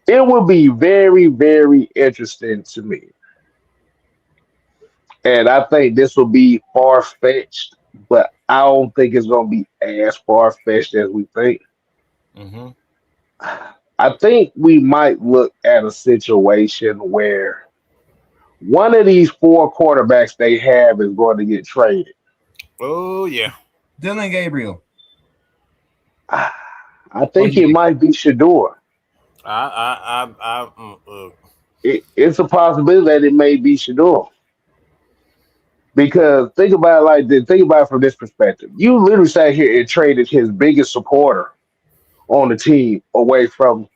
it would be very, very interesting to me. And I think this will be far fetched, but I don't think it's going to be as far fetched as we think. Mm-hmm. I think we might look at a situation where one of these four quarterbacks they have is going to get traded. Oh yeah. Dylan Gabriel. I think it might be Shador. It's a possibility that it may be Shador. Because think about it like this. Think about it from this perspective. You literally sat here and traded his biggest supporter on the team away from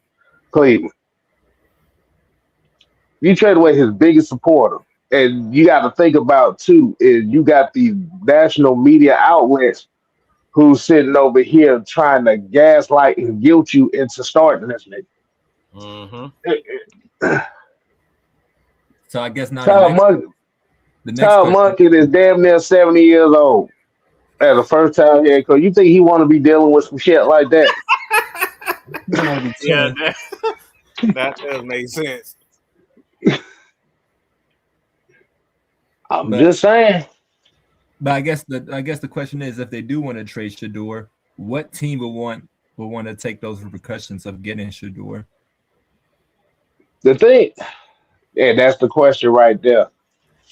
Cleveland. You trade away his biggest supporter. And you got to think about, too, is you got these national media outlets who's sitting over here trying to gaslight and guilt you into starting this nigga. Mm-hmm. So I guess now Todd Monken is damn near 70 years old as a first time head coach. You think he want to be dealing with some shit like that? Yeah, that does make sense. I'm just saying. But I guess the question is, if they do want to trade Shador, what team will want to take those repercussions of getting Shador? The thing, and that's the question right there.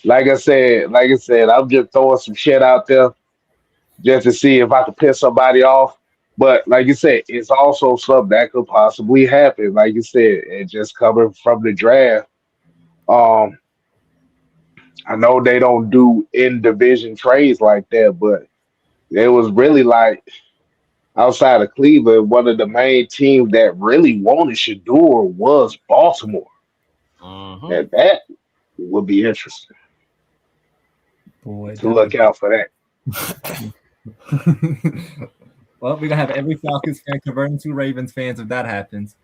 Like I said, I'm just throwing some shit out there just to see if I can piss somebody off. But like you said, it's also something that could possibly happen. Like you said, and just coming from the draft. I know they don't do in division trades like that, but it was really like outside of Cleveland, one of the main teams that really wanted Shador was Baltimore. Mm-hmm. And that would be interesting. Boy, to look out for that. Well, we're gonna have every Falcons fan converting to Ravens fans if that happens.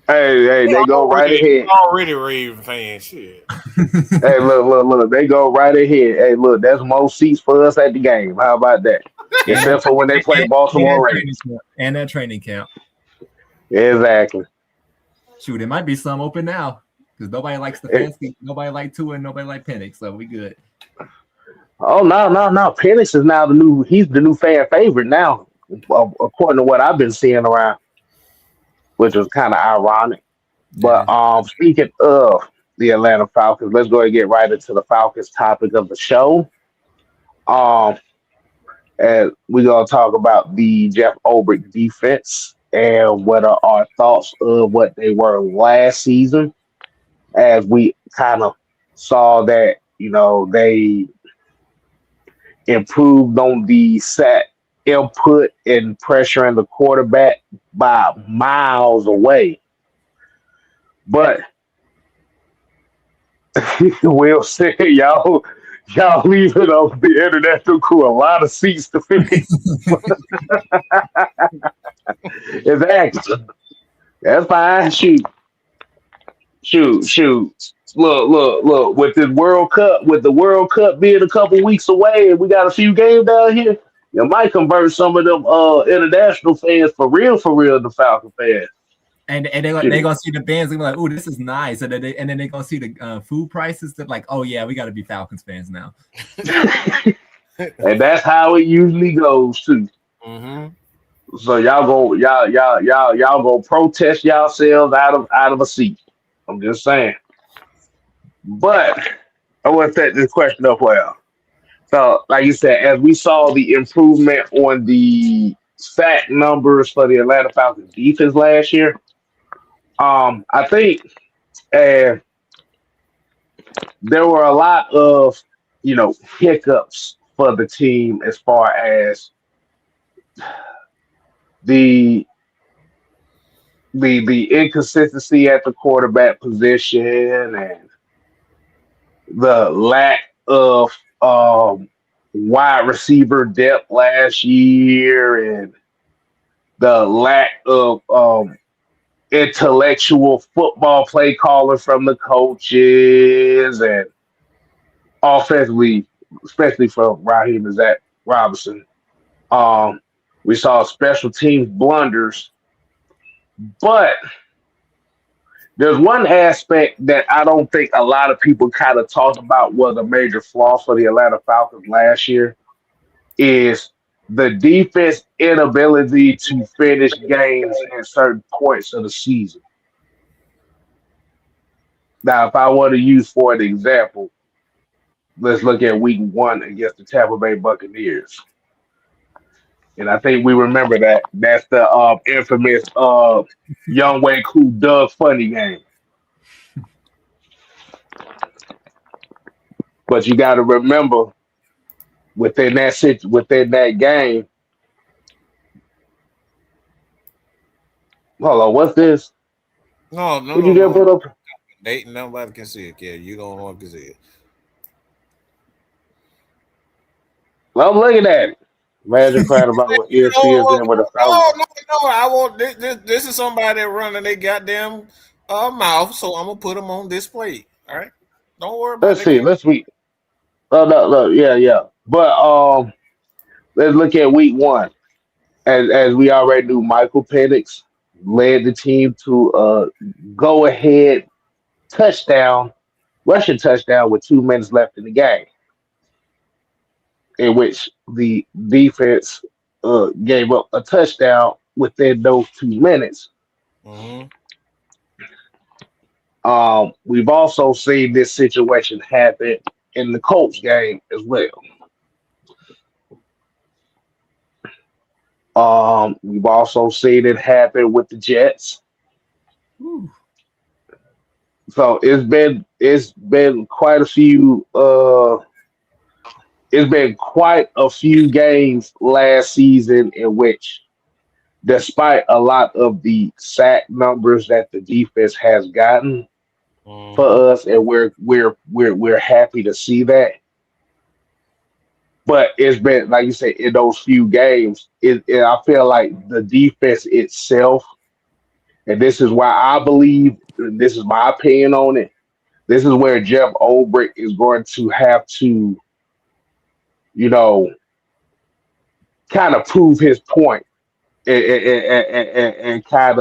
Hey, they go right ahead. Already Raven fan, shit. Hey, look, they go right ahead. Hey, look, that's more seats for us at the game. How about that? Except for when they play Baltimore Ravens. And that training camp. Exactly. Shoot, it might be some open now because nobody likes the fancy. Nobody like Tua and nobody like Penix, so we good. Oh no! Penix is now he's the new fan favorite now, according to what I've been seeing around, which was kind of ironic. But speaking of the Atlanta Falcons, let's go ahead and get right into the Falcons topic of the show. And we're gonna talk about the Jeff Ulbrich defense and what are our thoughts of what they were last season, as we kind of saw that they improved on the set input and pressuring the quarterback by miles away. But we'll see. Y'all leaving on the international crew a lot of seats to fill. Exactly. That's fine. Shoot. Look. With the World Cup being a couple weeks away, and we got a few games down here, you might convert some of them international fans for real, the Falcon fans. And they gonna see the bands. They're like, "Oh, this is nice," and then they gonna see the food prices. That like, "Oh yeah, we got to be Falcons fans now." And that's how it usually goes too. Mm-hmm. So y'all go protest yourselves out of a seat. I'm just saying. But I want to set this question up well. So, like you said, as we saw the improvement on the sack numbers for the Atlanta Falcons defense last year, I think uh, there were a lot of hiccups for the team as far as the the inconsistency at the quarterback position and the lack of wide receiver depth last year and the lack of intellectual football play calling from the coaches and offensively, especially from Raheem and Zach Robinson. Um, we saw special teams blunders, but there's one aspect that I don't think a lot of people kind of talked about was a major flaw for the Atlanta Falcons last year is the defense inability to finish games at certain points of the season. Now, if I were to use for an example, let's look at week one against the Tampa Bay Buccaneers. And I think we remember that. That's the infamous Young Way Cool Doug Funny game. But you got to remember within that game. Hold on, what's this? No, no, What no, you just no. put up? Nobody can see it. Yeah, you don't want to see it. I'm looking at it. Imagine crying about what You ESPN know, did with the no, Falcons. no, no. I want this is somebody running their goddamn mouth, so I'm gonna put them on display. All right, don't worry about Let's it. They see. can't. Let's see. Oh no, yeah, yeah. But let's look at week one. As we already knew, Michael Penix led the team to a go ahead touchdown, rushing touchdown with 2 minutes left in the game, in which the defense gave up a touchdown within those 2 minutes. Mm-hmm. We've also seen this situation happen in the Colts game as well. We've also seen it happen with the Jets. Ooh. So it's been quite a few it's been quite a few games last season in which, despite a lot of the sack numbers that the defense has gotten for Mm-hmm. us, and we're happy to see that. But it's been like you said in those few games. I feel like the defense itself, and this is why I believe, and this is my opinion on it. This is where Jeff Ulbrich is going to have to, you know, kind of prove his point and kind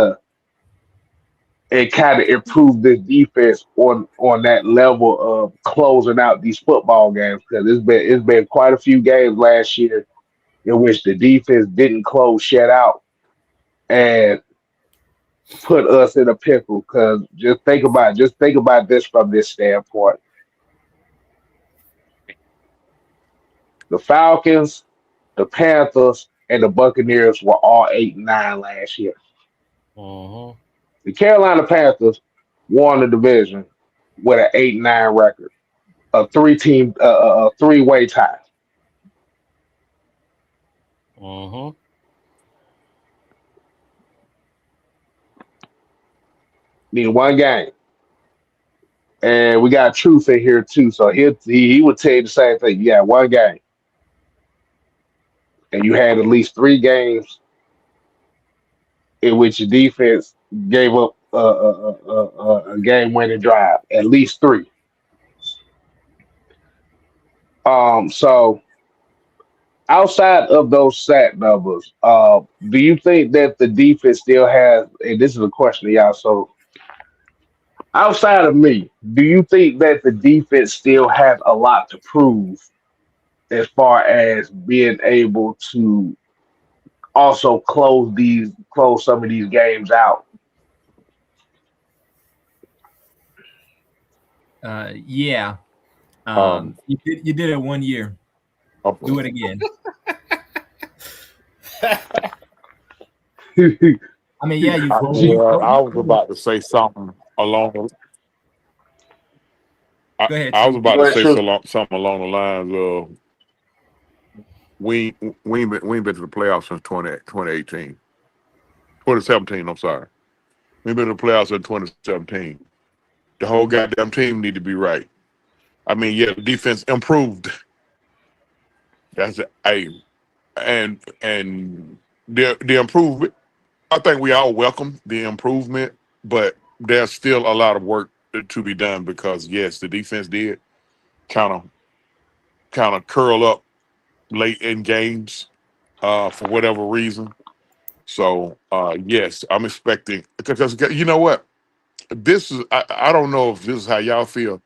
of improve this defense on that level of closing out these football games because it's been quite a few games last year in which the defense didn't close shut out and put us in a pickle. Because just think about this from this standpoint: the Falcons, the Panthers, and the Buccaneers were all 8-9 last year. Mm-hmm. The Carolina Panthers won the division with an 8-9 record, a three-way tie. Mm-hmm. Need one game, and we got Truth in here too, so he would tell you the same thing. You got one game, and you had at least 3 games in which your defense gave up a game-winning drive. At least 3. So outside of those sack numbers, do you think that the defense still has? And this is a question to y'all. So outside of me, do you think that the defense still has a lot to prove as far as being able to also close some of these games out? Yeah. Um, You did it one year. Do it again. I mean, yeah, you I was about to say something along. Go ahead, I was True. about Go to ahead, say True. something along the lines of we ain't been to the playoffs since 2018. 2017, I'm sorry. We ain't been to the playoffs since 2017. The whole goddamn team need to be right. I mean, yeah, the defense improved. That's and the improvement. I think we all welcome the improvement, but there's still a lot of work to be done because yes, the defense did kind of curl up late in games for whatever reason. So yes, I'm expecting because you know what, this is I don't know if this is how y'all feel.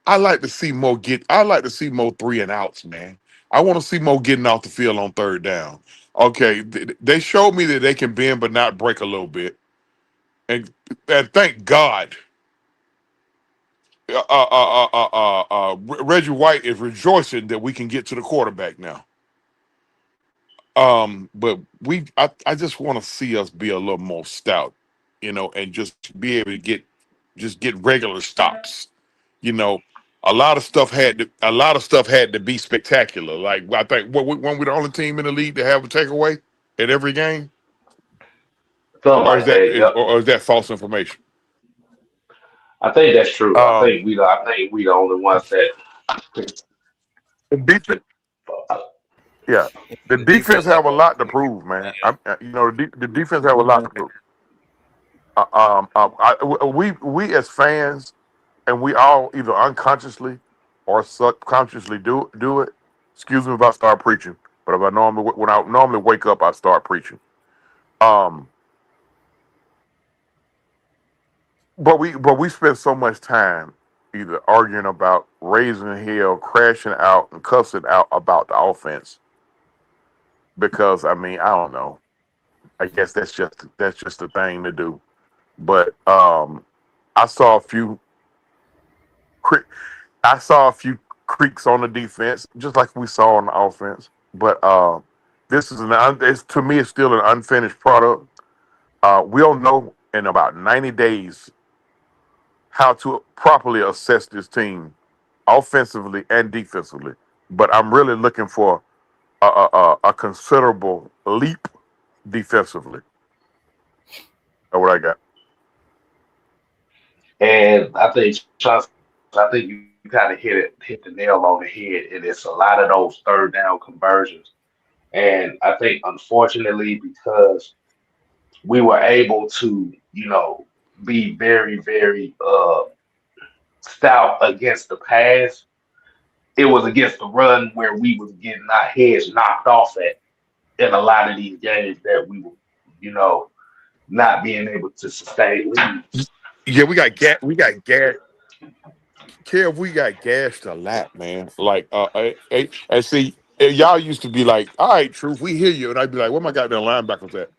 I like to see more 3-and-outs, man. I want to see more getting off the field on third down. Okay, they showed me that they can bend but not break a little bit, and thank God, Reggie White is rejoicing that we can get to the quarterback now. But I just want to see us be a little more stout, and just be able to get regular stops. You know, a lot of stuff had to be spectacular. Like I think weren't we the only team in the league to have a takeaway at every game, Something like that. Yep. or is that false information? I think that's true. Um, I think we the only ones that. the defense, yeah, the The defense defense had have a lot to prove, man. The defense have a lot to prove. We as fans, and we all either unconsciously or subconsciously do it. Excuse me if I start preaching, but if I normally when I normally wake up, I start preaching. Um, but we spend so much time either arguing about raising hell, crashing out, and cussing out about the offense because I mean I don't know. I guess that's just the thing to do. But I saw a few cri- I saw a few creaks on the defense, just like we saw on the offense. But this is to me, it's still an unfinished product. We'll know in about 90 days how to properly assess this team, offensively and defensively. But I'm really looking for a considerable leap defensively. That's what I got. And I think you kind of hit the nail on the head. And it's a lot of those third down conversions. And I think unfortunately, because we were able to, be very, very stout against the pass, it was against the run where we was getting our heads knocked off at in a lot of these games that we were, you know, not being able to sustain leads. Yeah, we got Kev, we got gashed a lot, man. Like, and see, y'all used to be like, "All right, Truth, we hear you," and I'd be like, "Where my goddamn linebackers at?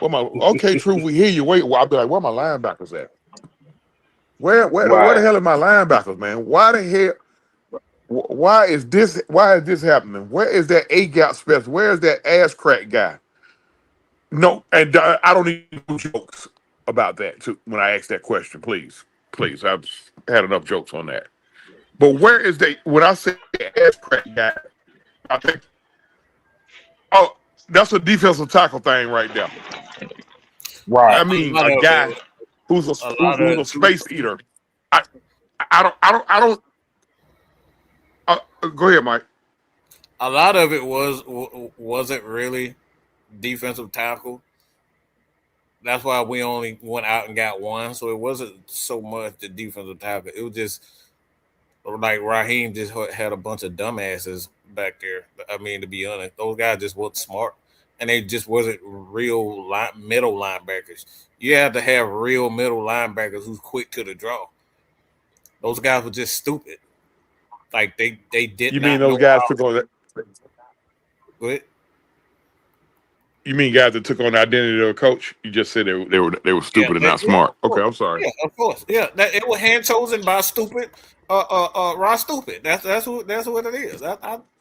Okay, Truth, we hear you. Wait, I'd be like, where my linebackers at? Where the Right. hell are my linebackers, man? Why the hell? Why is this? Why is this happening? Where is that A gap special? Where is that ass crack guy? No, and I don't need no jokes about that too. When I ask that question, please, I've had enough jokes on that. But where is they? When I say ass crack guy, I think, oh, that's a defensive tackle thing right there. I Right. a mean, lot a of guy it, who's a lot of a it too. space eater. I I don't. Go ahead, Mike. A lot of it wasn't really defensive tackle. That's why we only went out and got one. So it wasn't so much the defensive tackle. It was just like Raheem just had a bunch of dumbasses back there. I mean, to be honest, those guys just weren't smart, and they just wasn't real middle linebackers. You have to have real middle linebackers who's quick to the draw. Those guys were just stupid. Like they did You mean not those know guys how. took on that? But You mean guys that took on the identity of a coach? You just said they were yeah, stupid and not yeah, smart. of Okay, course. I'm sorry. Yeah, of course. Yeah, it was hand chosen by stupid, Ross Stupid. That's what it is.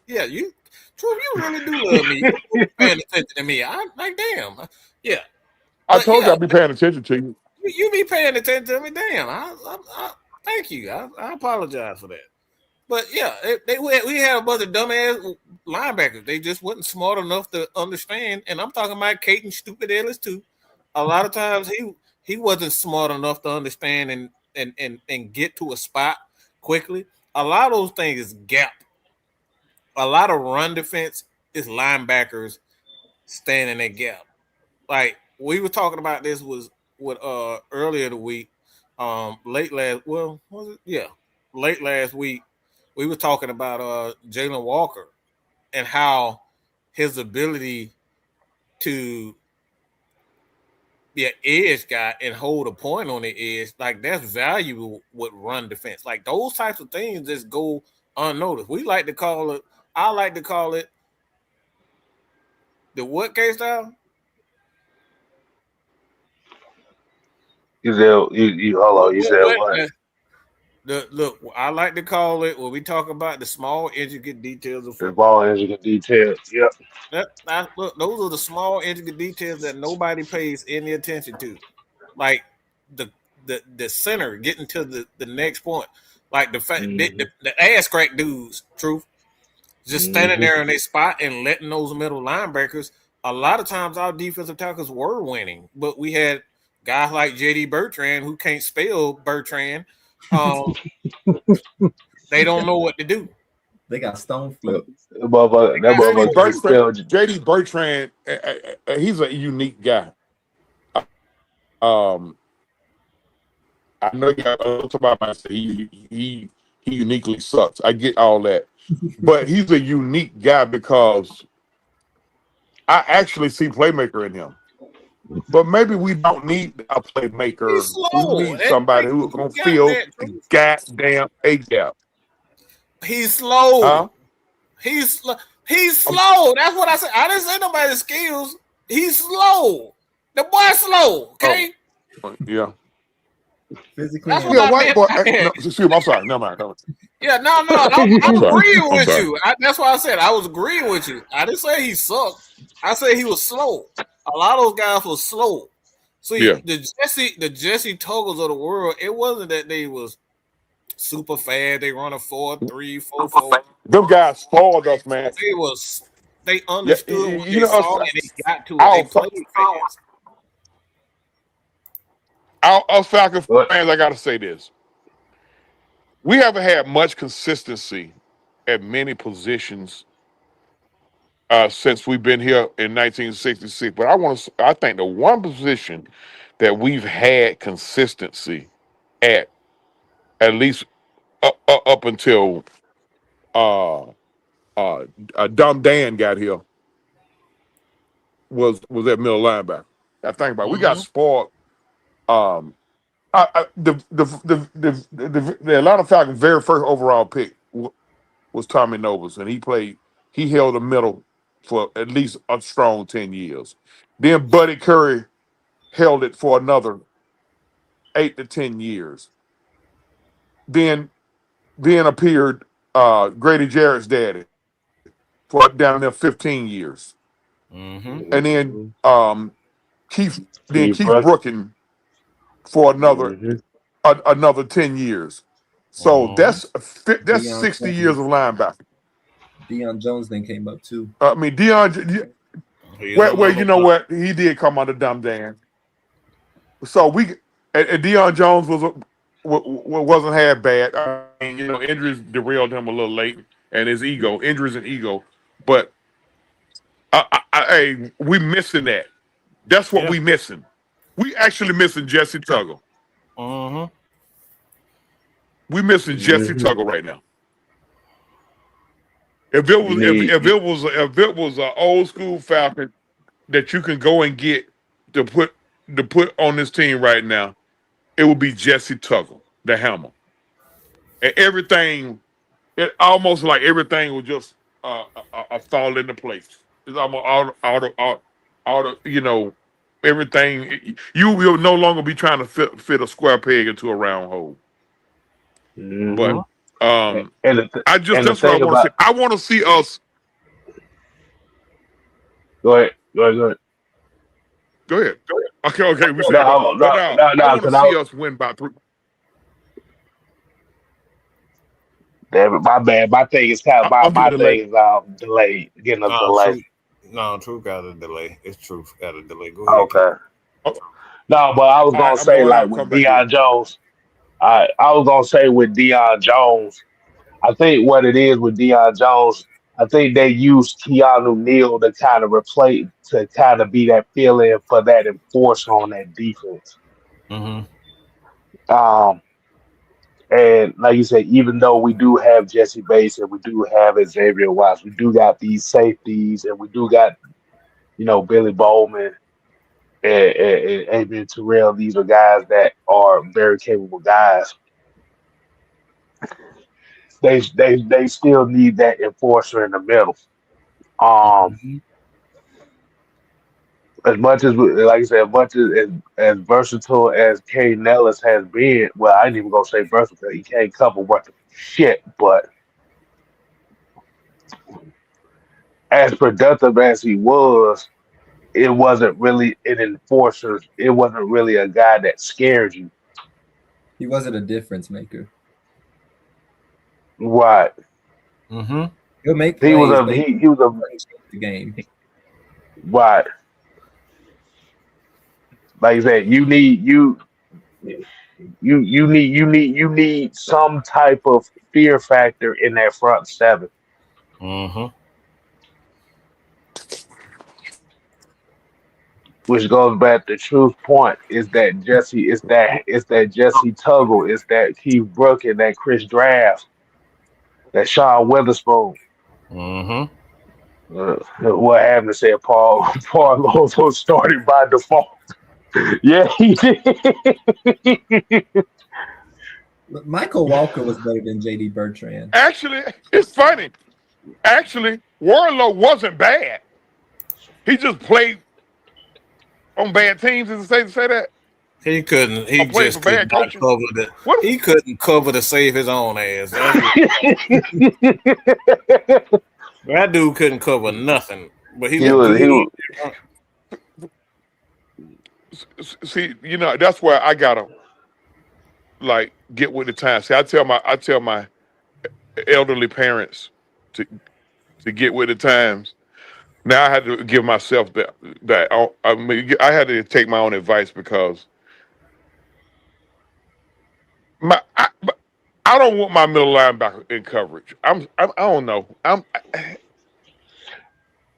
Yeah, Truth, you really do love me. You be paying attention to me. I'm like, damn. Yeah, I but told you yeah, I'd be paying attention to you. you be paying attention to me. Damn. Thank you. I apologize for that. But yeah, we had a bunch of dumbass linebackers. They just wasn't smart enough to understand. And I'm talking about Caden Stupid Ellis too. A lot of times he wasn't smart enough to understand and get to a spot quickly. A lot of those things is gap. A lot of run defense is linebackers standing that gap. Like we were talking about this was with earlier the week, late last was it? Yeah, late last week we were talking about Jalen Walker and how his ability to be an edge guy and hold a point on the edge, like that's valuable with run defense. Like those types of things just go unnoticed. We like to call it. I like to call it the what case style? You said you hold on. You said What? what? The look, I like to call it when we talk about the small intricate details of The football. ball intricate details. Yep. Look, those are the small intricate details that nobody pays any attention to, like the the center getting to the next point, like the fact Mm-hmm. the ass crack dudes, truth, just standing Mm-hmm. there in their spot and letting those middle linebackers. A lot of times our defensive tackles were winning, but we had guys like JD Bertrand who can't spell Bertrand. Um, they don't know what to do. They got stone feet. That motherfucker can't spell. JD Bertrand, he's a unique guy. Um, I know you got talk about myself. He uniquely sucks. I get all that, but he's a unique guy because I actually see playmaker in him. But maybe we don't need a He's playmaker. We slow. need somebody who's gonna Got fill that. the goddamn A gap. He's slow. Huh? He's slow. That's what I said. I didn't say nobody's skills. He's slow. The boy slow. Okay. Yeah. Physically, That's and what I White meant. boy. No, excuse me. I'm sorry. Never mind. Yeah, no. I'm sorry. agreeing I'm with sorry. you. That's why I said I was agreeing with you. I didn't say he sucked. I said he was slow. A lot of those guys were slow. See, Yeah. the Jesse Tuggles of the world, it wasn't that they was super fast. They run a 4.3, 4.4. Them guys spoiled us, man. They Yeah, understood what you they know, saw and they got to it. They played fast. us Falcon But fans, I got to say this. We haven't had much consistency at many positions since we've been here in 1966. But I think the one position that we've had consistency at least up until uh, Dumb Dan got here, was that middle linebacker. I think about it. We got Mm-hmm. spoiled. Um, the Atlanta Falcons' very first overall pick was Tommy Novas, and he held the middle for at least a strong 10 years. Then Buddy Curry held it for another 8 to 10 years. Then appeared Grady Jarrett's daddy for down there 15 years. Mm-hmm. And then mm-hmm. Keith Keep Ruck. Brooking for Mm-hmm. another 10 years. So Mm-hmm. that's Deion 60 years of Jones. linebacker. Deion Jones then came up too. I mean, Deion, He's well, another you know one. what? He did come under Dumb Dan. So and Deion Jones wasn't half bad. I mean, injuries derailed him a little late, and his ego, injuries and ego. But we missing that. That's what Yeah. we missing. We actually missing Jesse Tuggle. Mm-hmm. We missing Jesse Mm-hmm. Tuggle right now. If it You was need. if it was an old school Falcon that you can go and get to put on this team right now, it would be Jesse Tuggle, the hammer, and everything. It almost like everything would just fall into place. It's almost everything. You will no longer be trying to fit a square peg into a round hole. But Mm-hmm. Um, And and the that's what I thing want to about see. I want to see us. go ahead, go ahead, go ahead. Go ahead. Okay. We said that, No, but no, no, I no, want to because see us win by 3. damn it, my bad. My thing is kind of I'm my getting delayed. thing is delayed, getting a No, delay. true. No, true got a delay. It's truth got a delay. Go ahead, Keith. Okay. Oh, No, but I was all right, gonna I'm say going like out. with Come back in. Deion Jones, I was gonna say with Deion Jones, I think what it is with Deion Jones, I think they used Keanu Neal to kind of replace to kind of be that fill-in for that enforcer on that defense. Mm-hmm. Um, and like you said, even though we do have Jesse Bates and we do have Xavier Watts, we do got these safeties and we do got Billy Bowman and Adrian Terrell. These are guys that are very capable guys. They still need that enforcer in the middle. Um, Mhm. as much as like I said, as much as versatile as Kay Nellis has been, well, I ain't even gonna say versatile. He can't cover worth of shit, but as productive as he was, it wasn't really an enforcer. It wasn't really a guy that scared you. He wasn't a difference maker. Right. Mm-hmm. He'll make He was plays, a but he he was a won't change the game. right. Like I said, you need some type of fear factor in that front seven, Mm-hmm. which goes back to Truth's point is that Jesse Tuggle, is that Keith Brook and that Chris Draft, that Sean Witherspoon. Mm-hmm. What happened to say Paul Lozo started by default. Yeah, he did. Michael Walker was better than JD Bertrand. Actually, it's funny. Actually, Warlow wasn't bad. He just played on bad teams. Is it safe to say that? He couldn't. He Or played for just could bad not coaches? cover the. What? He couldn't cover to save his own ass. That dude couldn't cover nothing. But he he looked was good. he was See, that's where I gotta like get with the time. See, I tell my elderly parents to get with the times. Now I had to give myself I had to take my own advice because my I don't want my middle linebacker in coverage. I don't know.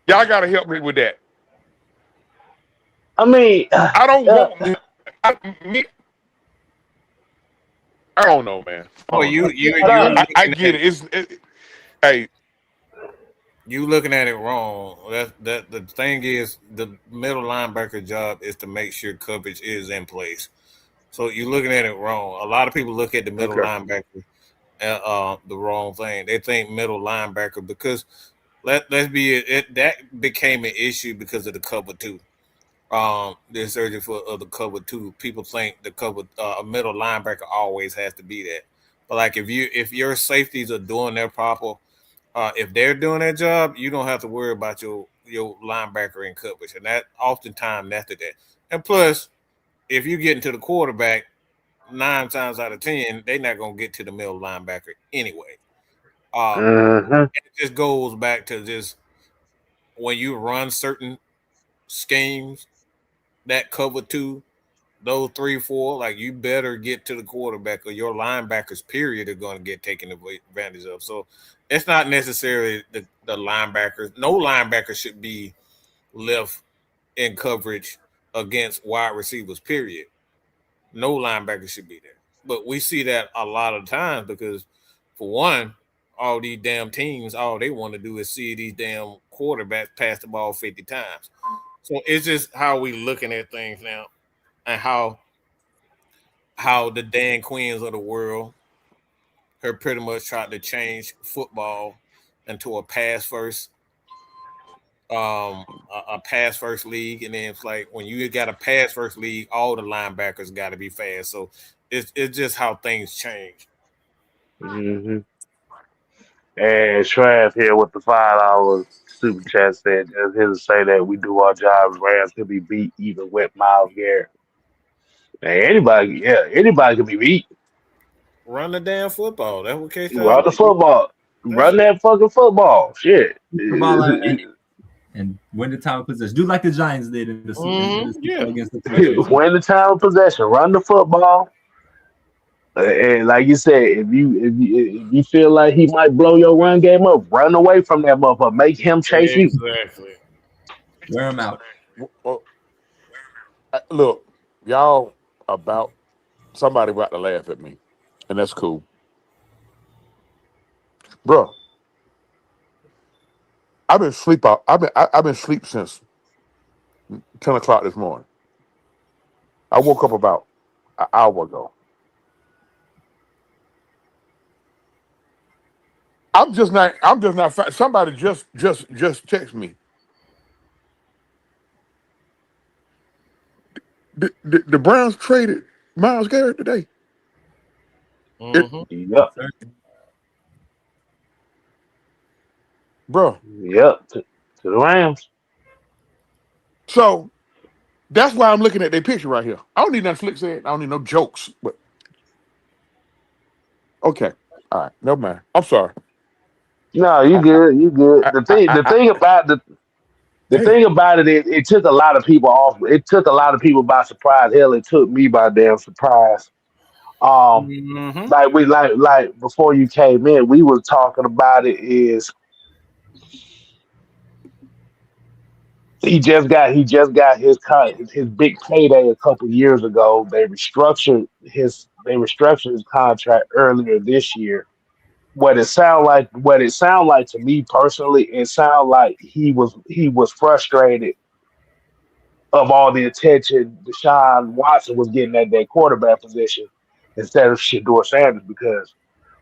Y'all got to help me with that. I mean, I don't want me. I don't know, man. I Well, don't know. you're I looking get at it. Hey, you looking at it wrong. That the thing is the middle linebacker job is to make sure coverage is in place. So you're looking at it wrong. A lot of people look at the middle okay. linebacker the wrong thing. They think middle linebacker because let's be it that became an issue because of the cover two. They're searching for the cover two. People think the cover a middle linebacker always has to be that. But like if your safeties are doing their proper, if they're doing their job, you don't have to worry about your linebacker in coverage, and that oftentimes that's that. And plus, if you get into the quarterback, 9 times out of 10, they're not gonna get to the middle linebacker anyway. mhm. It just goes back to just when you run certain schemes that cover two, those 3, 4, like you better get to the quarterback or your linebackers, period, are going to get taken advantage of. So it's not necessarily the linebackers. No linebacker should be left in coverage against wide receivers, period. No linebacker should be there. But we see that a lot of times because, for one, all these damn teams, all they want to do is see these damn quarterbacks pass the ball 50 times. So it's just how we looking at things now and how the Dan Quinns of the world have pretty much tried to change football into a pass first league, and then it's like when you got a pass first league, all the linebackers got to be fast. So it's just how things change. Mhm. And Trav here with the $5 super chat said just here to say that we do our jobs. Rams could be beat even with Myles Garrett. Man, anybody can be beat. Run the damn football. That's what Run K-Star the do. football. That's Run it. that fucking football. Shit. The ball out and win the time of possession. Do like the Giants did in the Super Yeah. Bowl against the Patriots. Win the time of possession. Run the football. And like you said, if you feel like he might blow your run game up, run away from that motherfucker. Make him chase you. Exactly. Wear them out. Well, look, y'all about somebody about to laugh at me, and that's cool, bro. I've been sleep out. I've been sleep since 10 o'clock this morning. I woke up about an hour ago. I'm just not. Somebody just text me. The Browns traded Myles Garrett today. Yep. Bro. Yep. To the Rams. So that's why I'm looking at their picture right here. I don't need nothing Slick said. I don't need no jokes. But okay. All right. Never mind. I'm sorry. No, you good. You good. The thing about it is it took a lot of people off. It took a lot of people by surprise. Hell, it took me by damn surprise. Um, like before you came in, we were talking about it. Is he just got his big payday a couple years ago. They restructured his contract earlier this year. What it sound like to me personally, it sound like he was frustrated of all the attention Deshaun Watson was getting at that quarterback position instead of Shador Sanders because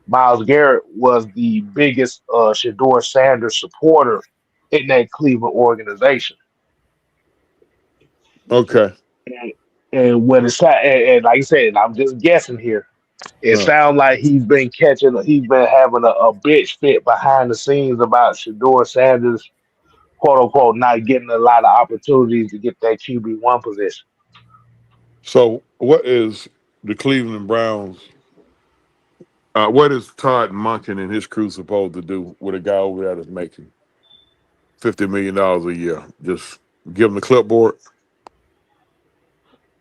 Myles Garrett was the biggest Shador Sanders supporter in that Cleveland organization. Okay. And and like I said, I'm just guessing here. It Huh. sounds like he's been having a bitch fit behind the scenes about Shador Sanders, quote unquote, not getting a lot of opportunities to get that QB1 position. So what is the Cleveland Browns? What is Todd Monken and his crew supposed to do with a guy over there that's making $50 million a year? Just give him the clipboard.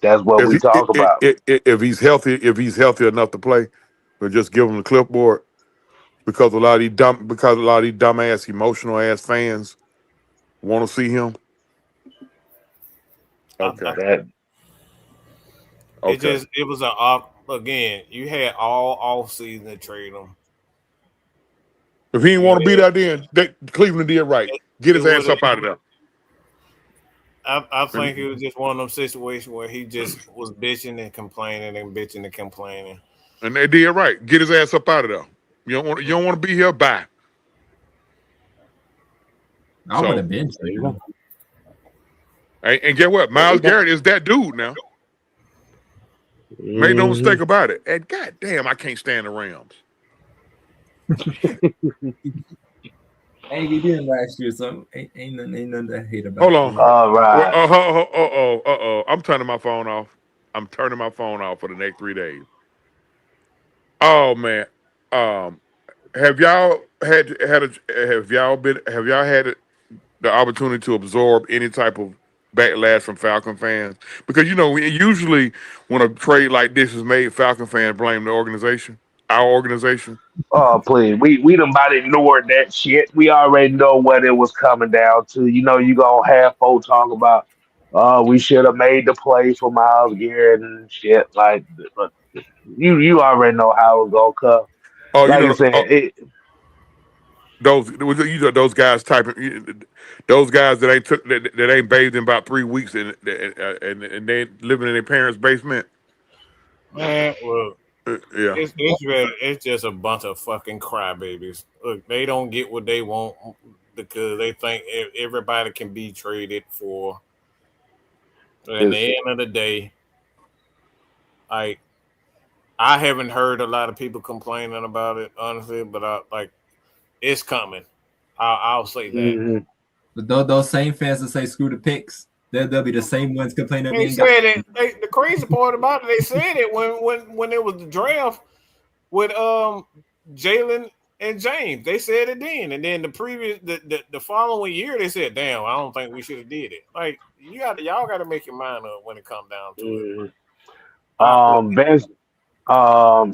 That's what we talk about. If he's healthy enough to play, or just give him the clipboard because a lot of these dumbass emotional ass fans want to see him. Okay. It was an op again. You had all off season to trade him. If he didn't want to be there, then Cleveland did right. Get his ass up out of there. I think it was just one of them situations where he just was bitching and complaining and bitching and complaining. And they did right. Get his ass up out of there. You don't want to be here. Bye. I would have been. And get what? Myles Garrett is that dude now. Make no mistake about it. And goddamn, I can't stand the Rams. Ain't we did last year, so ain't nothing to hate about. Hold on. All right. I'm turning my phone off. I'm turning my phone off for the next 3 days. Oh man. Have y'all had the opportunity to absorb any type of backlash from Falcon fans? Because usually when a trade like this is made, Falcon fans blame the organization, our organization. Oh please, we done about ignored that shit. We already know what it was coming down to. You gonna have folks talk about, we should have made the play for Myles Garrett and shit. Like, but you already know how it's gonna come. Oh, like I said, those guys typing, those guys that ain't bathed in about 3 weeks and they living in their parents' basement. Man, well, yeah, it's just a bunch of fucking crybabies. Look, they don't get what they want because they think everybody can be traded for. At the end of the day, I haven't heard a lot of people complaining about it, honestly, but It's coming. I'll say that. Mm-hmm. But those same fans that say screw the picks, they'll be the same ones complaining that we They ain't got. said it. The crazy part about it, they said it when it was the draft with Jalen and James. They said it then, and then the following year they said, "Damn, I don't think we should have did it." Like y'all got to make your mind up when it comes down to it. Mm-hmm. Vince,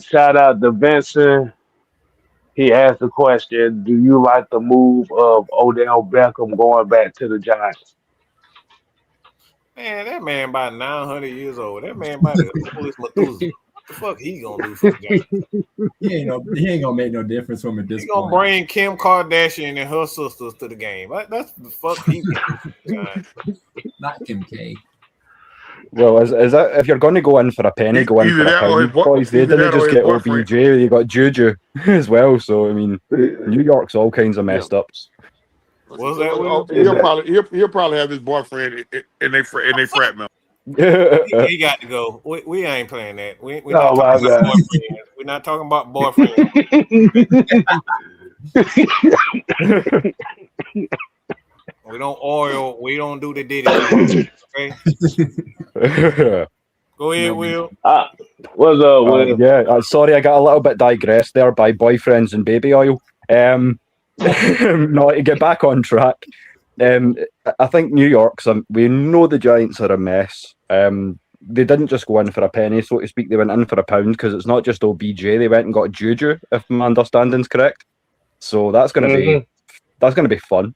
shout out to Vincent. He asked the question: do you like the move of Odell Beckham going back to the Giants? Man, that man about 900 years old. That man about as old as Methuselah. What the fuck he gonna do for the Giants? He ain't gonna make no difference from at this He gonna point. bring Kim Kardashian and her sisters to the game. That's the fuck he gonna do for the Giants. Not Kim K. Well, is that if you're going to go in for a penny, go in Either for a that or penny. his bo- Boys, they either didn't that or just his get boyfriend. OBJ; they got Juju as well. So I mean, New York's all kinds of messed up. What's that, Will? He'll probably have his boyfriend in they frat member. He got to go. We ain't playing that. We're Oh, not talking my about God. boyfriends. We're not talking about boyfriends. We don't oil. We don't do the Diddy thing. Okay. Go ahead, Will. What's up, Will? Yeah, sorry, I got a little bit digressed there by boyfriends and baby oil. No, to get back on track. I think New York's. We know the Giants are a mess. They didn't just go in for a penny, so to speak. They went in for a pound because it's not just OBJ. They went and got Juju, if my understanding's correct. So that's going to be fun.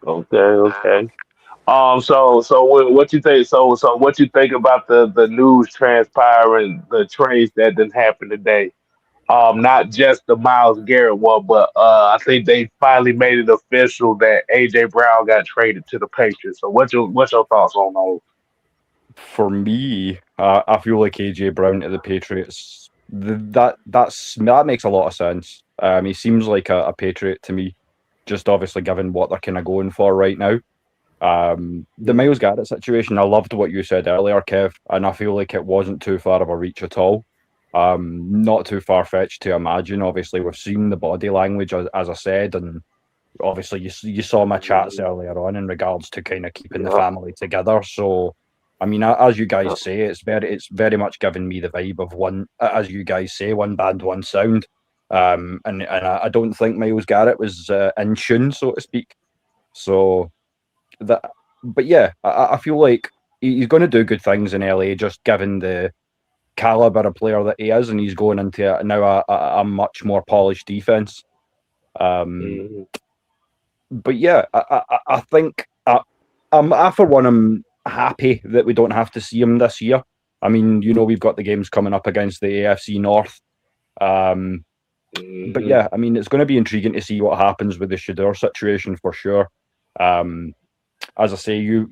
Okay. So what you think? So what you think about the news transpiring, the trades that didn't happen today? Not just the Myles Garrett one, but I think they finally made it official that AJ Brown got traded to the Patriots. So what's your thoughts on those? For me, I feel like AJ Brown to the Patriots. That makes a lot of sense. He seems like a Patriot to me, just obviously given what they're kind of going for right now. The Myles Garrett situation, I loved what you said earlier, Kev, and I feel like it wasn't too far of a reach at all. Not too far-fetched to imagine. Obviously, we've seen the body language, as I said, and obviously you saw my chats earlier on in regards to kind of keeping the family together. So, I mean, as you guys say, it's very much giving me the vibe of one, as you guys say, one band, one sound. And I don't think Myles Garrett was in tune, so to speak. So but yeah, I feel like he's going to do good things in LA, just given the caliber of player that he is, and he's going into now a much more polished defense. But yeah, I think I for one am happy that we don't have to see him this year. I mean, we've got the games coming up against the AFC North. But yeah, I mean, it's going to be intriguing to see what happens with the Shador situation for sure. As I say,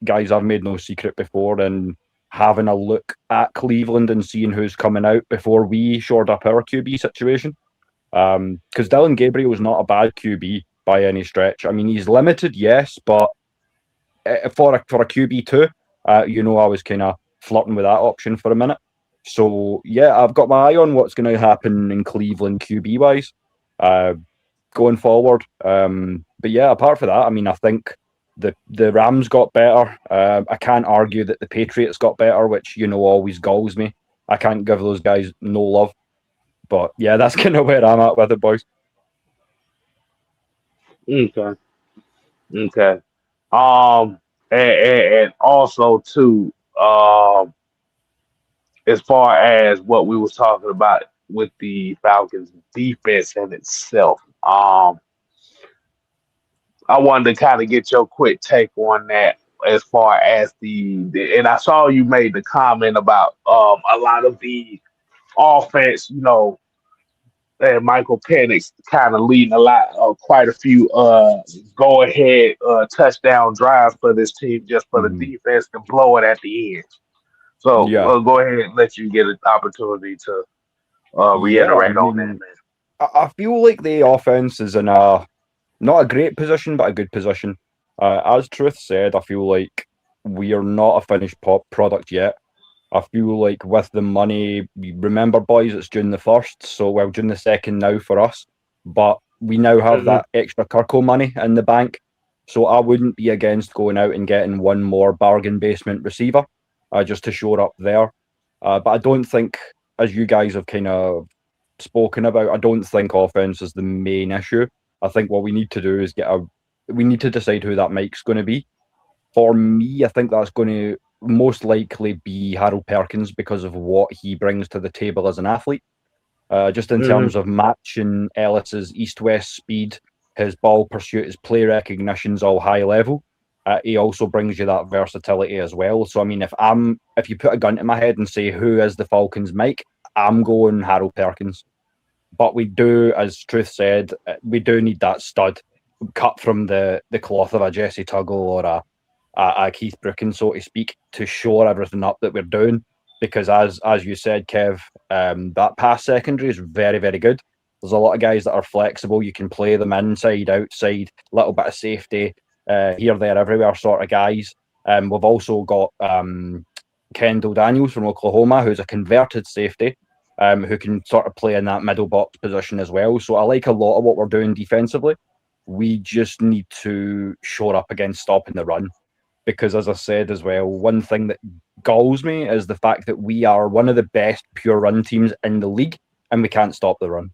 guys, I've made no secret before in having a look at Cleveland and seeing who's coming out before we shored up our QB situation. Because Dylan Gabriel is not a bad QB by any stretch. I mean, he's limited, yes, but for a QB too, I was kind of flirting with that option for a minute. So yeah, I've got my eye on what's going to happen in Cleveland QB wise going forward. But yeah, apart from that, I mean, I think the Rams got better. I can't argue that the Patriots got better, which always galls me. I can't give those guys no love. But yeah, that's kind of where I'm at with it, boys. Okay. And also too, as far as what we was talking about with the Falcons defense in itself, I wanted to kind of get your quick take on that as far as and I saw you made the comment about a lot of the offense, and Michael Penix kind of leading quite a few go ahead touchdown drives for this team just for the defense to blow it at the end. So go ahead and let you get an opportunity to reiterate on that, man. I feel like the offense is in not a great position, but a good position. As Truth said, I feel like we are not a finished product yet. I feel like with the money, remember, boys, it's June the 1st, so June the 2nd now for us, but we now have that extra Kirko money in the bank, so I wouldn't be against going out and getting one more bargain basement receiver, just to shore up there. But I don't think, as you guys have kind of spoken about, I don't think offense is the main issue. I think what we need to do is we need to decide who that Mike's going to be. For me, I think that's going to most likely be Harold Perkins because of what he brings to the table as an athlete. Just in terms of matching Ellis's east-west speed, his ball pursuit, his play recognition's all high level. He also brings you that versatility as well. So I mean, if you put a gun to my head and say who is the Falcons' Mike, I'm going Harold Perkins. But we do, as Truth said, we do need that stud cut from the cloth of a Jesse Tuggle or a Keith Brookin, so to speak, to shore everything up that we're doing. Because as you said, Kev, that pass secondary is very, very good. There's a lot of guys that are flexible. You can play them inside, outside, little bit of safety, here, there, everywhere sort of guys. We've also got Kendall Daniels from Oklahoma, who's a converted safety, who can sort of play in that middle box position as well. So I like a lot of what we're doing defensively. We just need to shore up against stopping the run. Because as I said as well, one thing that galls me is the fact that we are one of the best pure run teams in the league and we can't stop the run.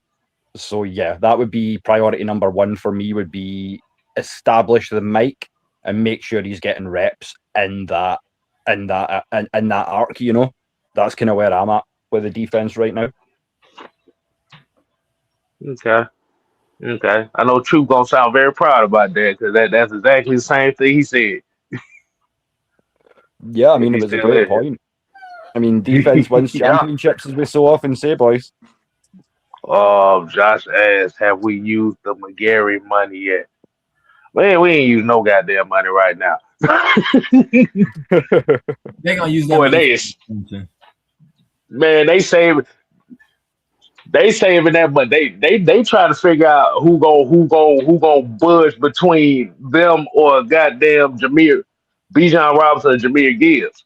So yeah, that would be priority number one for me, would be establish the Mike and make sure he's getting reps in that arc, you know. That's kind of where I'm at with the defense right now. Okay. I know Troop gonna sound very proud about that because that's exactly the same thing he said. Yeah, I mean, it He's was a still great in here. point. I mean, defense wins Yeah. championships, as we so often say, boys. Josh asked, have we used the McGarry money yet? Man, we ain't using no goddamn money right now. They're gonna use that Boy, money. man, they saving that money. They try to figure out who go budge between them or goddamn Bijan Robinson and Jameer Gibbs.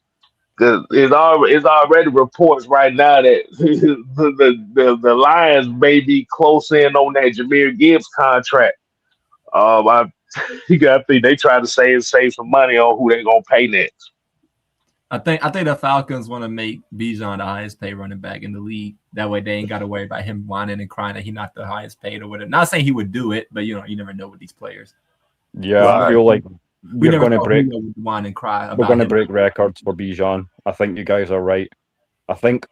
Because it's already reports right now that the Lions may be close in on that Jameer Gibbs contract. I think they try to save some money on who they gonna pay next. I think the Falcons want to make Bijan the highest paid running back in the league. That way they ain't got to worry about him whining and crying that he's not the highest paid or whatever. Not saying he would do it, but you never know with these players. Yeah, I feel like we're going to break. Whine and cry. We're going to break records for Bijan. I think you guys are right. I think,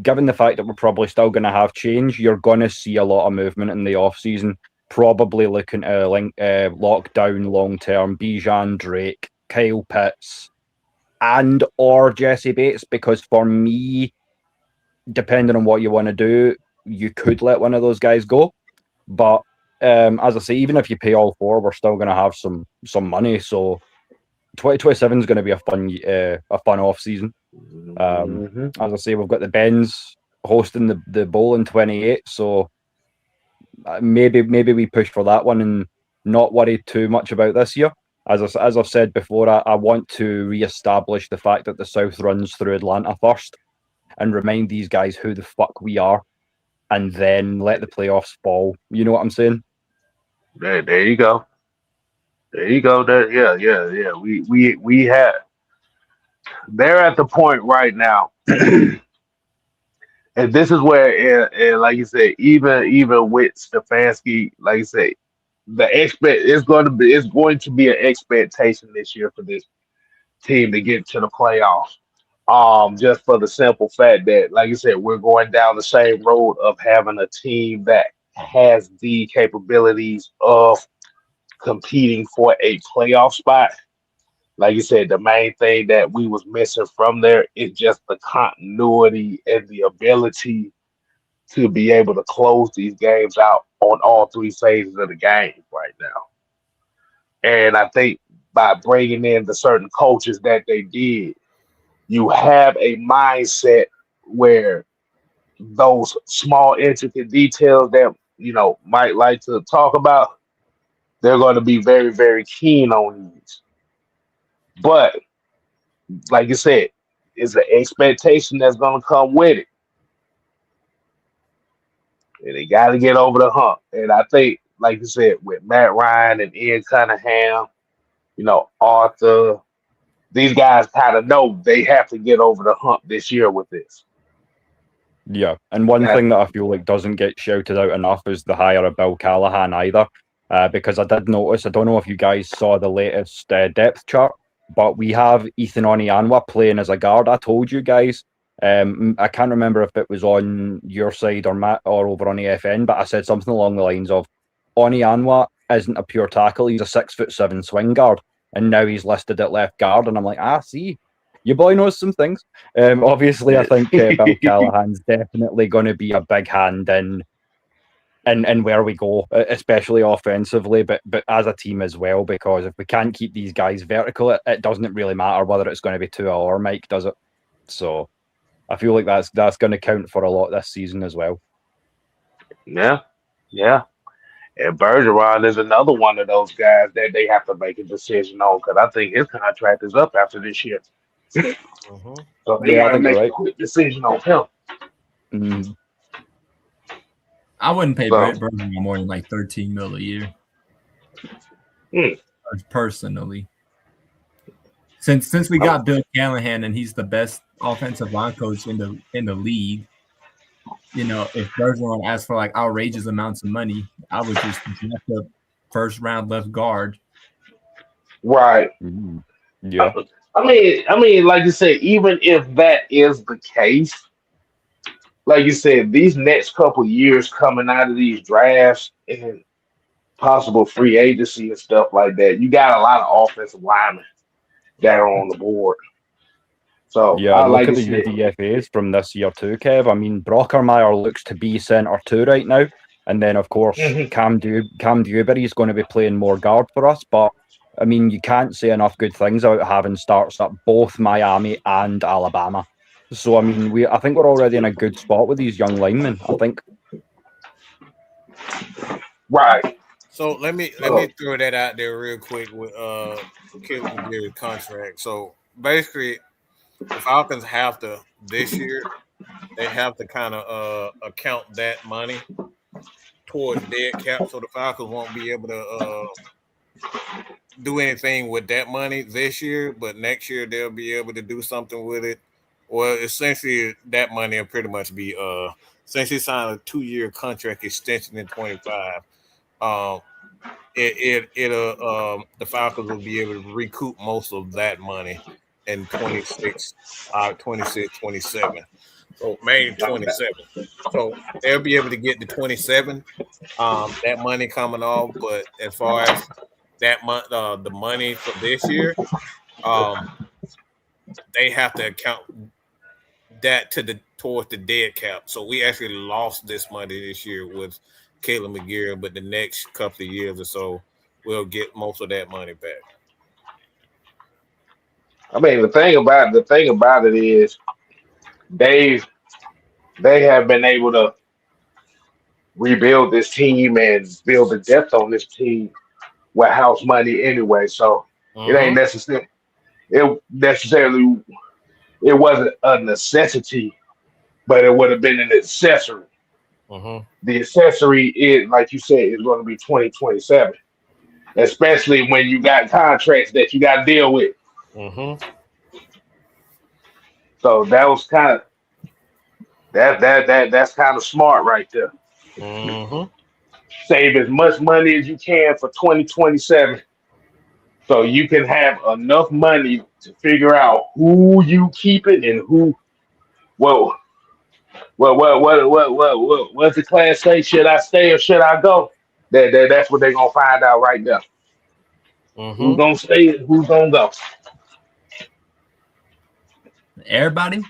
given the fact that we're probably still going to have change, you're going to see a lot of movement in the off season. Probably looking to lock down long term Bijan, Drake, Kyle Pitts, and or Jesse Bates. Because for me, depending on what you want to do, you could let one of those guys go. But as I say, even if you pay all four, we're still going to have some money. So 2027 is going to be a fun off season. As I say, we've got the Benz hosting the bowl in 28. So maybe we push for that one and not worry too much about this year. As I've said before, I want to re-establish the fact that the South runs through Atlanta first and remind these guys who the fuck we are, and then let the playoffs fall. You know what I'm saying? There you go. Yeah. We have. They're at the point right now, and this is where, and like you said, even with Stefanski, like you said, it's going to be an expectation this year for this team to get to the playoffs. Just for the simple fact that, like you said, we're going down the same road of having a team that has the capabilities of competing for a playoff spot. Like you said, the main thing that we was missing from there is just the continuity and the ability to be able to close these games out on all three phases of the game right now. And I think by bringing in the certain coaches that they did, you have a mindset where those small intricate details that might like to talk about, they're going to be very, very keen on these. But like you said, it's an expectation that's gonna come with it. And they gotta get over the hump. And I think, like you said, with Matt Ryan and Ian Cunningham, Arthur, these guys kind of know they have to get over the hump this year with this. Yeah, and one thing that I feel like doesn't get shouted out enough is the hire of Bill Callahan either, because I did notice, I don't know if you guys saw the latest depth chart, but we have Ethan Onianwa playing as a guard. I told you guys, I can't remember if it was on your side or Matt or over on EFN, but I said something along the lines of Onianwa isn't a pure tackle, he's a 6'7" swing guard, and now he's listed at left guard, and I'm like, see. Your boy knows some things. Obviously, I think Bill Callahan's definitely going to be a big hand in where we go, especially offensively, but as a team as well, because if we can't keep these guys vertical, it doesn't really matter whether it's going to be Tua or Mike, does it? So I feel like that's going to count for a lot this season as well. Yeah. And Bergeron is another one of those guys that they have to make a decision on, because I think his contract is up after this year. So they gotta make a quick decision on him. Mm-hmm. I wouldn't pay Bergeron more than like $13 million a year. Personally. Since we got Bill Callahan and he's the best offensive line coach in the league, if Bergeron asked for like outrageous amounts of money, I would just draft a first round left guard. Right. Mm-hmm. Yeah. I mean, like you said, even if that is the case, like you said, these next couple years coming out of these drafts and possible free agency and stuff like that, you got a lot of offensive linemen that are on the board. So yeah, look at the UDFAs from this year too, Kev. I mean, Brockermeyer looks to be center 2 right now, and then of course Cam Dewberry is going to be playing more guard for us, but. I mean, you can't say enough good things about having starts at both Miami and Alabama. So, I mean, I think we're already in a good spot with these young linemen, I think. Right. So let me throw that out there real quick with Caleb McGarry's contract. So basically, the Falcons have to this year. They have to kind of account that money towards dead cap, so the Falcons won't be able to do anything with that money this year, but next year they'll be able to do something with it. Well, essentially that money will pretty much be since he signed a 2-year contract extension in 25, the Falcons will be able to recoup most of that money in 26, 27. So May 27. So they'll be able to get the 27, that money coming off, but as far as that the money for this year, they have to account that towards the dead cap. So we actually lost this money this year with Caleb McGarry, but the next couple of years or so, we'll get most of that money back. I mean, the thing about it is they have been able to rebuild this team and build the depth on this team with house money anyway, so it ain't necessarily it wasn't a necessity, but it would have been an accessory. The accessory is, like you said, is going to be 2027, especially when you got contracts that you got to deal with. So that was kind of that's kind of smart right there. Save as much money as you can for 2027, so you can have enough money to figure out who you keep it and who. What's the class say? Should I stay or should I go? That's what they're gonna find out right now. Who's gonna stay and who's gonna go? Everybody,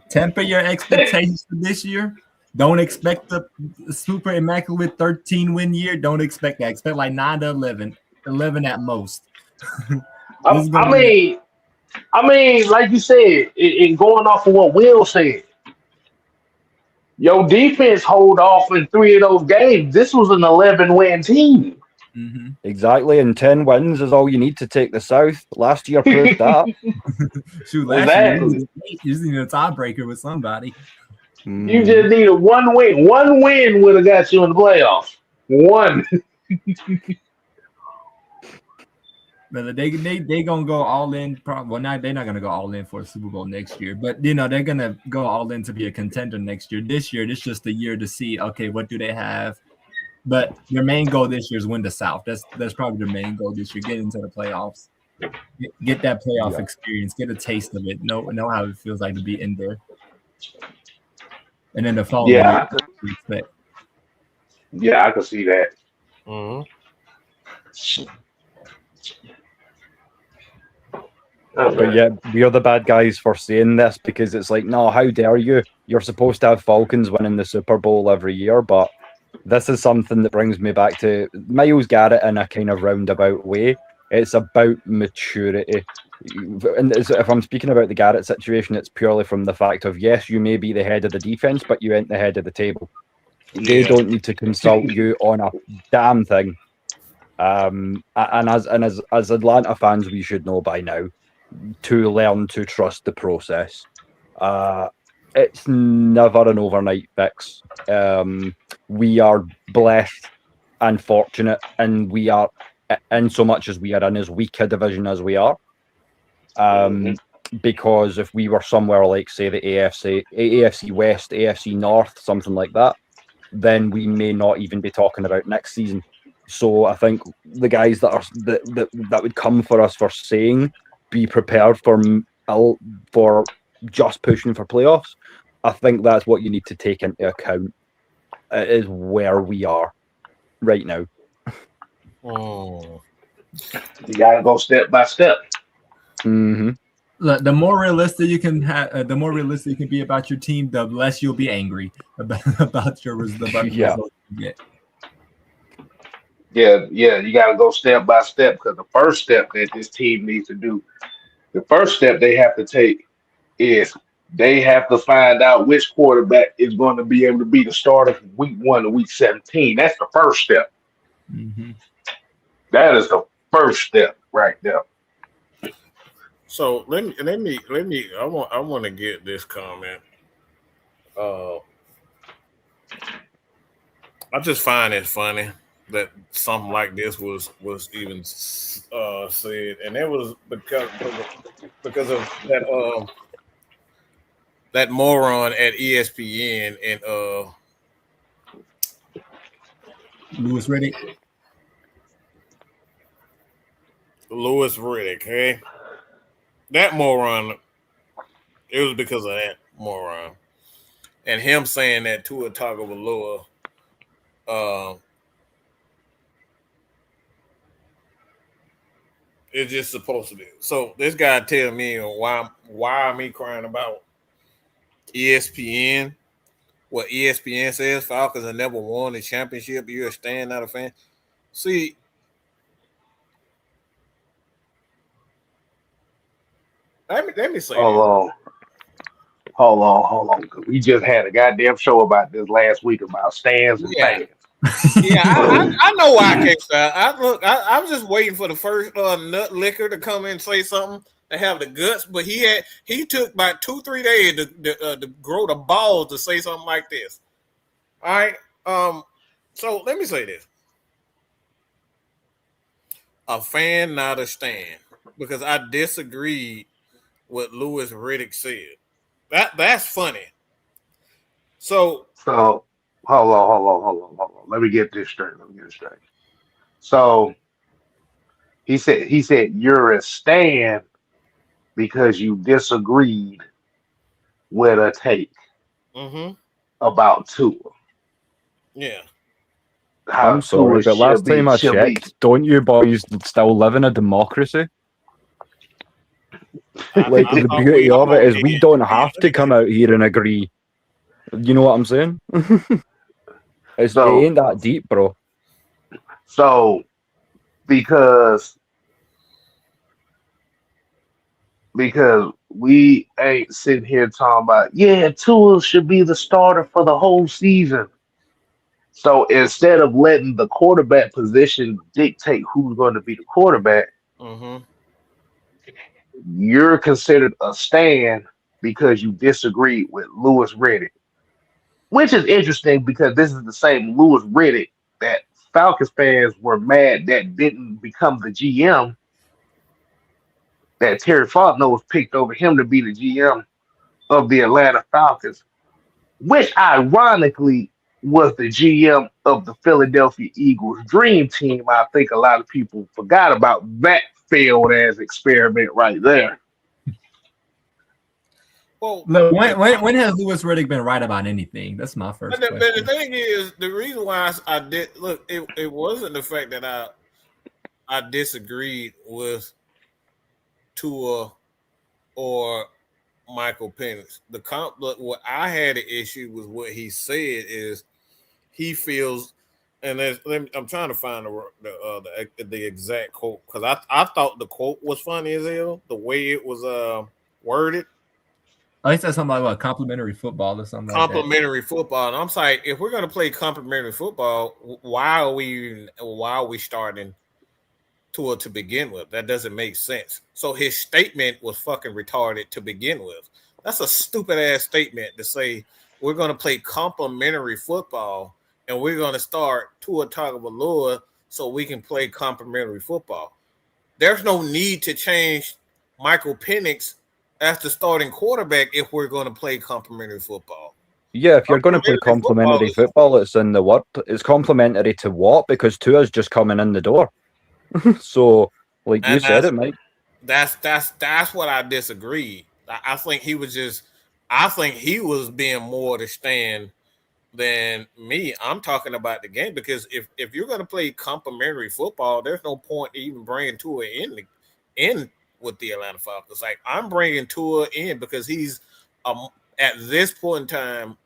temper your expectations for this year. Don't expect the super immaculate 13-win year. Don't expect that. Expect like 9 to 11 at most. I mean, like you said, in going off of what Will said, your defense hold off in 3 of those games. This was an 11-win team. Mm-hmm. Exactly, and 10 wins is all you need to take the South. Last year proved that. Shoot, last Exactly. year you just need a tiebreaker with somebody. You just needed one win. One win would have got you in the playoffs. One. But they gonna go all in. Well, not they're not gonna go all in for a Super Bowl next year. But they're gonna go all in to be a contender next year. This year, this is just a year to see. Okay, what do they have? But their main goal this year is win the South. That's probably their main goal this year. Get into the playoffs. Get that playoff experience. Get a taste of it. Know how it feels like to be in there. And then the following year, we expect. Yeah, I can see that. Mm-hmm. But yeah, we're the bad guys for saying this because it's like, no, how dare you? You're supposed to have Falcons winning the Super Bowl every year, but this is something that brings me back to Myles Garrett in a kind of roundabout way. It's about maturity. And if I'm speaking about the Garrett situation, it's purely from the fact of, yes, you may be the head of the defense, but you ain't the head of the table. They don't need to consult you on a damn thing. And as Atlanta fans, we should know by now to learn to trust the process. It's never an overnight fix. We are blessed and fortunate, and we are, in so much as we are in as weak a division as we are. Because if we were somewhere like, say, the AFC West, AFC North, something like that, then we may not even be talking about next season. So I think the guys that would come for us for saying be prepared for just pushing for playoffs, I think that's what you need to take into account. Is where we are right now. Oh. You gotta go step by step. Mm-hmm. Look, the more realistic you can have, the more realistic you can be about your team, the less you'll be angry about your results you get. Yeah, you got to go step by step because the first step that this team needs to do, the first step they have to take is they have to find out which quarterback is going to be able to be the starter from week 1 to week 17. That's the first step. Mm-hmm. That is the first step right there. So let me. I want to get this comment. I just find it funny that something like this was even said, and it was because of that moron at ESPN and Louis Riddick. Louis Riddick. Hey, that moron. It was because of that moron and him saying that Tua Tagovailoa. It's just supposed to be. So this guy tell me why am me crying about ESPN? What ESPN says Falcons have never won a championship. You're a stand, not a fan. See, let me say Hold on. We just had a goddamn show about this last week about stands and fans. Yeah, I know why I can't stop. I was just waiting for the first nut liquor to come in and say something to have the guts, but he took about 2-3 days to grow the balls to say something like this. All right. So let me say this: a fan, not a stand, because I disagreed with Louis Riddick said. That's funny. So hold on. Let me get this straight. So he said you're a stand because you disagreed with a take about Tua. Yeah. I'm sorry, but last time I checked, don't you boys still live in a democracy? Like, the beauty of it is we don't have to come out here and agree. You know what I'm saying? It ain't that deep, bro. So, because we ain't sitting here talking about, Tua should be the starter for the whole season. So instead of letting the quarterback position dictate who's going to be the quarterback, Mm-hmm. you're considered a stand because you disagreed with Lewis Riddick, which is interesting because this is the same Lewis Riddick that Falcons fans were mad that didn't become the GM, that Terry Fontenot picked over him to be the GM of the Atlanta Falcons, which ironically was the GM of the Philadelphia Eagles dream team. I think a lot of people forgot about that failed as experiment right there. Well, Look, when has Lewis Riddick been right about anything? That's my first but the question. thing is, the reason why I did look, it wasn't the fact that I disagreed with Tua or Michael Penix. What I had an issue with what he said is he feels, and I'm trying to find the exact quote because I thought the quote was funny as hell the way it was worded. Oh, he said something like what, complimentary football or something like that. Complimentary football, and I'm like, if we're gonna play complimentary football, why are we starting Tua to begin with? That doesn't make sense. So his statement was fucking retarded to begin with. That's a stupid ass statement to say we're gonna play complimentary football and we're gonna start Tua Tagovailoa so we can play complimentary football. There's no need to change Michael Penix as the starting quarterback if we're going to play complimentary football. Yeah, if you're going to play complementary football, it's in the what? It's complementary to what? Because Tua's just coming in the door. So, like you said it, Mike. That's what I disagreed. I think he was being more to stand than me. I'm talking about the game because if you're going to play complimentary football, there's no point even bringing Tua in with the Atlanta Falcons. Like, I'm bringing Tua in because he's at this point in time,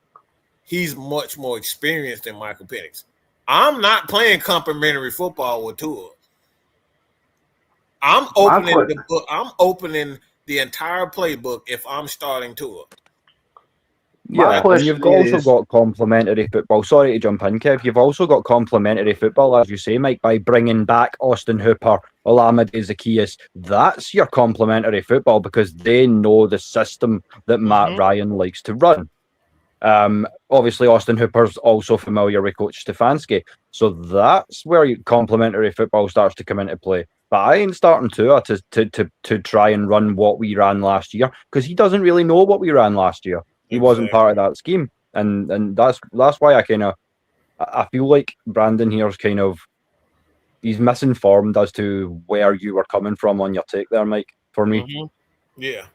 he's much more experienced than Michael Penix. I'm not playing complimentary football with Tua. I'm opening the book. I'm opening the entire playbook if I'm starting Tua. Yeah, and you've also got complementary football. Sorry to jump in, Kev. You've also got complementary football, as you say, Mike, by bringing back Austin Hooper, Olamide Zaccheaus. That's your complementary football because they know the system that Matt Ryan likes to run. Obviously, Austin Hooper's also familiar with Coach Stefanski. So that's where complementary football starts to come into play. But I ain't starting Tua to try and run what we ran last year because he doesn't really know what we ran last year. He wasn't part of that scheme, and that's why I feel like Brandon here's he's misinformed as to where you were coming from on your take there, Mike. For me, yeah.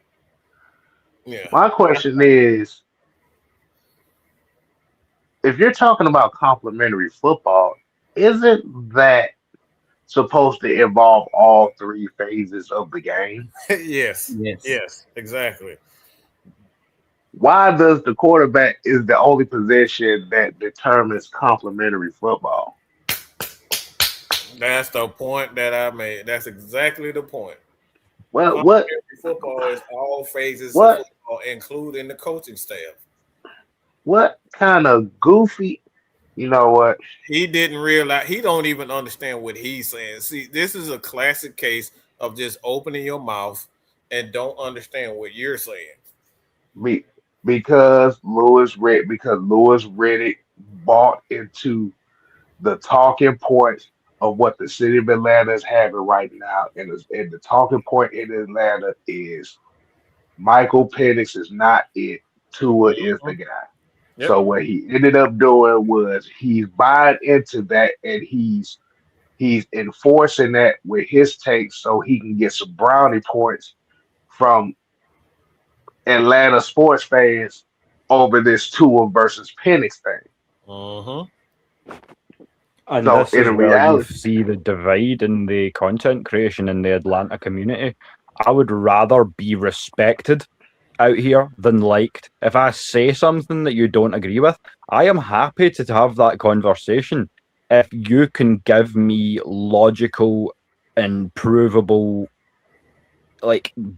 My question is, if you're talking about complimentary football, isn't that supposed to involve all three phases of the game? Yes, exactly. Why does the quarterback is the only position that determines complimentary football? That's the point that I made. That's exactly the point. Well, what football is all phases of football, including the coaching staff. What kind of goofy? You know what? He didn't realize. He don't even understand what he's saying. See, this is a classic case of just opening your mouth and don't understand what you're saying. Because Lewis Riddick bought into the talking points of what the city of Atlanta is having right now, and the talking point in Atlanta is Michael Penix is not it. Tua is the guy. Yep. So what he ended up doing was he's buying into that, and he's enforcing that with his takes so he can get some brownie points from Atlanta sports fans over this Tua versus Penix thing. And so this is where you see the divide in the content creation in the Atlanta community. I would rather be respected out here than liked. If I say something that you don't agree with, I am happy to have that conversation. If you can give me logical and provable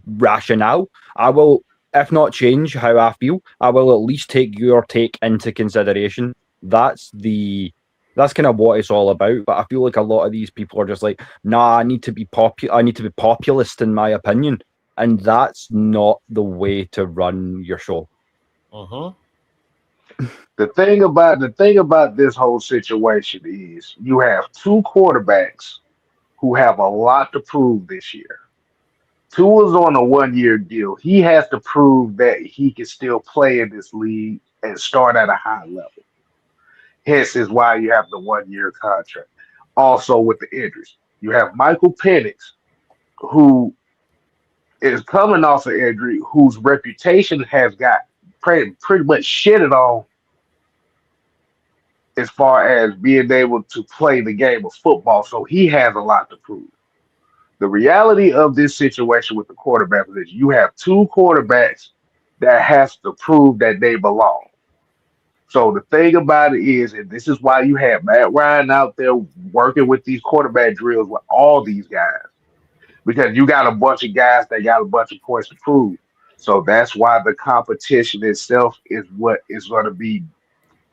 rationale, I will, if not change how I feel, I will at least take your take into consideration. That's the That's kind of what it's all about. But I feel like a lot of these people are just like, nah, I need to be populist in my opinion, and that's not the way to run your show. Uh-huh. The thing about this whole situation is you have two quarterbacks who have a lot to prove this year. Tua's on a 1 year deal. He has to prove that he can still play in this league and start at a high level. Hence is why you have the 1 year contract. Also with the injuries, you have Michael Penix, who is coming off an injury, whose reputation has got pretty much shitted on as far as being able to play the game of football. So he has a lot to prove. The reality of this situation with the quarterback position, you have two quarterbacks that has to prove that they belong. So the thing about it is, and this is why you have Matt Ryan out there working with these quarterback drills with all these guys, because you got a bunch of guys that got a bunch of points to prove. So that's why the competition itself is what is going to be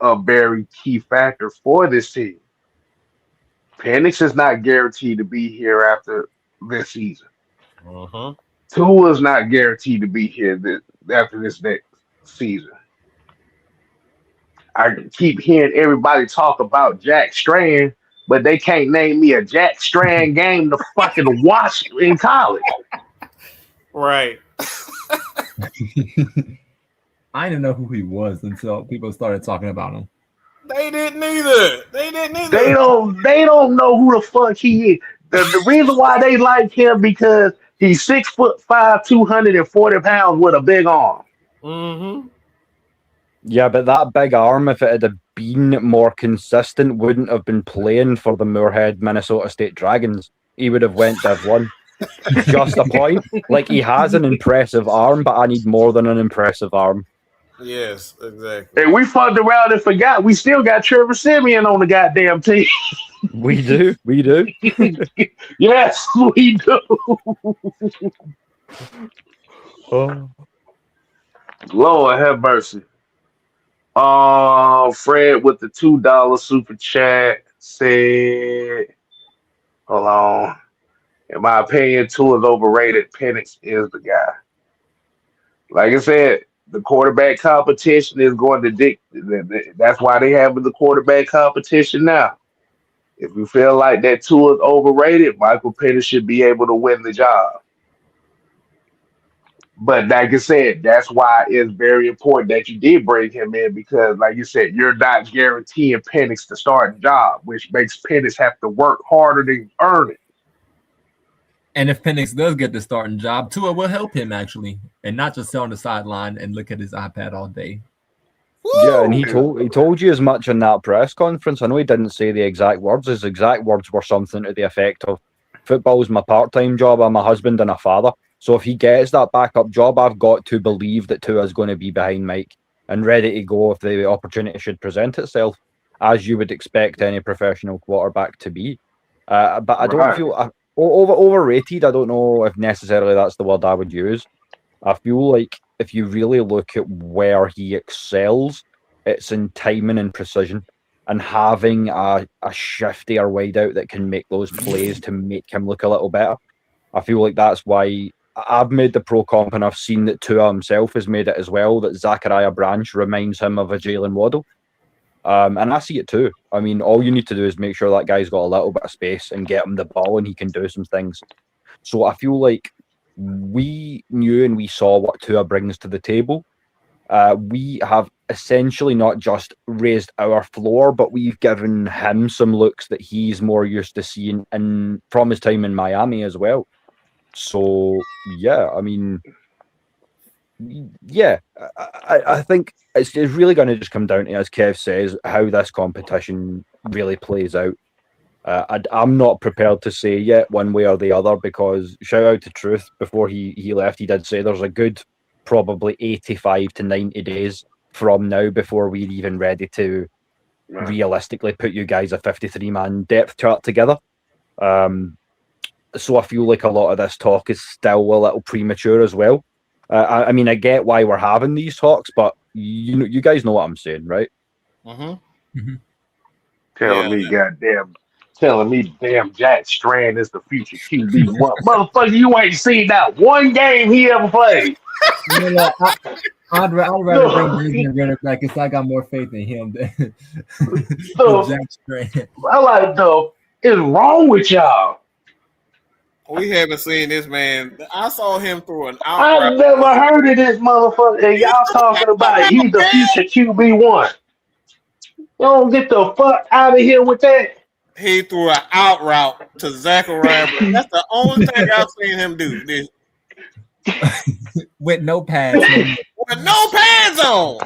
a very key factor for this team. Penix is not guaranteed to be here after this season. Uh-huh. Tua is not guaranteed to be here after this next season. I keep hearing everybody talk about Jack Strand, but they can't name me a Jack Strand game to fucking watch in college. Right. I didn't know who he was until people started talking about him. They didn't either. They don't know who the fuck he is. The reason why they like him because he's 6'5", 240 pounds with a big arm. Mm-hmm. Yeah, but that big arm, if it had been more consistent, wouldn't have been playing for the Moorhead Minnesota State Dragons. He would have went Div 1. Just a point. Like, he has an impressive arm, but I need more than an impressive arm. Yes, exactly. And we fucked around and forgot we still got Trevor Simeon on the goddamn team. We do. Yes, we do. Oh. Lord have mercy. Fred with the $2 super chat said, hold on. In my opinion, Tua is overrated. Penix is the guy. Like I said, the quarterback competition is going to dictate. That's why they have the quarterback competition now. If you feel like that Tua is overrated, Michael Penix should be able to win the job. But like I said, that's why it's very important that you did bring him in because, like you said, you're not guaranteeing Penix to start a job, which makes Penix have to work harder to earn it. And if Penix does get the starting job, Tua will help him actually, and not just sit on the sideline and look at his iPad all day. Yeah, and he told you as much in that press conference. I know he didn't say the exact words. His exact words were something to the effect of, football's my part-time job. I'm a husband and a father. So if he gets that backup job, I've got to believe that Tua is going to be behind Mike and ready to go if the opportunity should present itself, as you would expect any professional quarterback to be. But I don't feel overrated. I don't know if necessarily that's the word I would use. I feel like if you really look at where he excels, it's in timing and precision and having a shifty or wide out that can make those plays to make him look a little better. I feel like that's why I've made the pro comp and I've seen that Tua himself has made it as well, that Zachariah Branch reminds him of a Jalen Waddle. And I see it too. I mean, all you need to do is make sure that guy's got a little bit of space and get him the ball and he can do some things. So I feel like we knew and we saw what Tua brings to the table. We have essentially not just raised our floor, but we've given him some looks that he's more used to seeing and from his time in Miami as well. So, yeah, I mean, yeah, I think it's really going to just come down to, as Kev says, how this competition really plays out. I'm not prepared to say yet one way or the other because shout out to Truth, before he left, he did say there's a good probably 85 to 90 days from now before we're even ready to realistically put you guys a 53-man depth chart together. So I feel like a lot of this talk is still a little premature as well. I mean, I get why we're having these talks, but you guys know what I'm saying, right? Mm-hmm. Mm-hmm. telling me damn Jack Strand is the future QB. Motherfucker, you ain't seen that one game he ever played. You know what? I'd rather bring Benjamin Renner back because I got more faith in him than Jack Strand. I like the is wrong with y'all. We haven't seen this man. I saw him through an out I route. never heard of this motherfucker. And y'all talking about it. He's the future QB1. You don't get the fuck out of here with that. He threw an out route to Zachariah. That's the only thing I've seen him do. With no pads. With no pads on.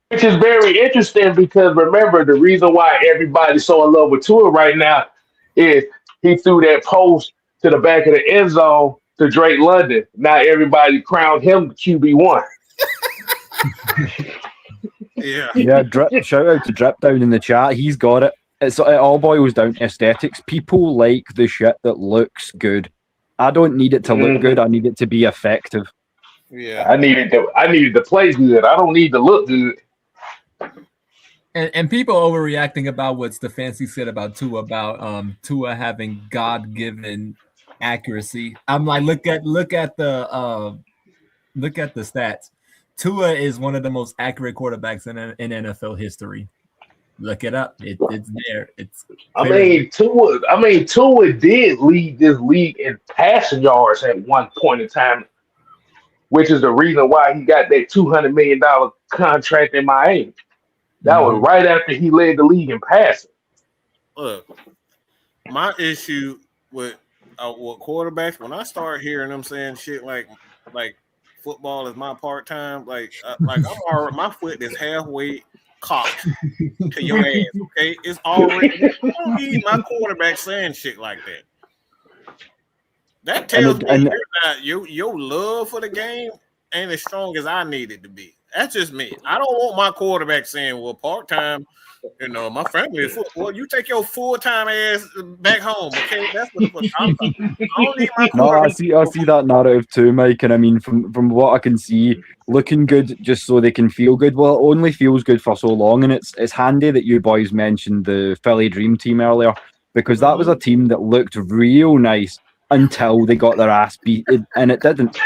Which is very interesting because remember, the reason why everybody's so in love with Tua right now is he threw that post to the back of the end zone to Drake London. Now everybody crowned him QB1. Yeah. Shout out to Drip down in the chat. He's got it. It all boils down to aesthetics. People like the shit that looks good. I don't need it to look good. I need it to be effective. Yeah. I needed to play good. I don't need to look good. And people overreacting about what Stefanski said about Tua, about Tua having God-given accuracy. I'm like, look at the stats. Tua is one of the most accurate quarterbacks in NFL history. Look it up. It's there. Tua did lead this league in passing yards at one point in time, which is the reason why he got that $200 million contract in Miami. That was right after he led the league in passing. Look, my issue with quarterbacks, when I start hearing them saying shit like football is my part time, like I'm already, my foot is halfway cocked to your ass. Okay, it's already. I don't need my quarterback saying shit like that. That tells me your love for the game ain't as strong as I need it to be. That's just me. I don't want my quarterback saying, "Well, part time, my family is full." Well, you take your full time ass back home, okay? That's what I'm talking about. I don't need my quarterback. No, I see that narrative too, Mike. And I mean, from what I can see, looking good just so they can feel good. Well, it only feels good for so long, and it's handy that you boys mentioned the Philly Dream Team earlier because that was a team that looked real nice until they got their ass beat, and it didn't.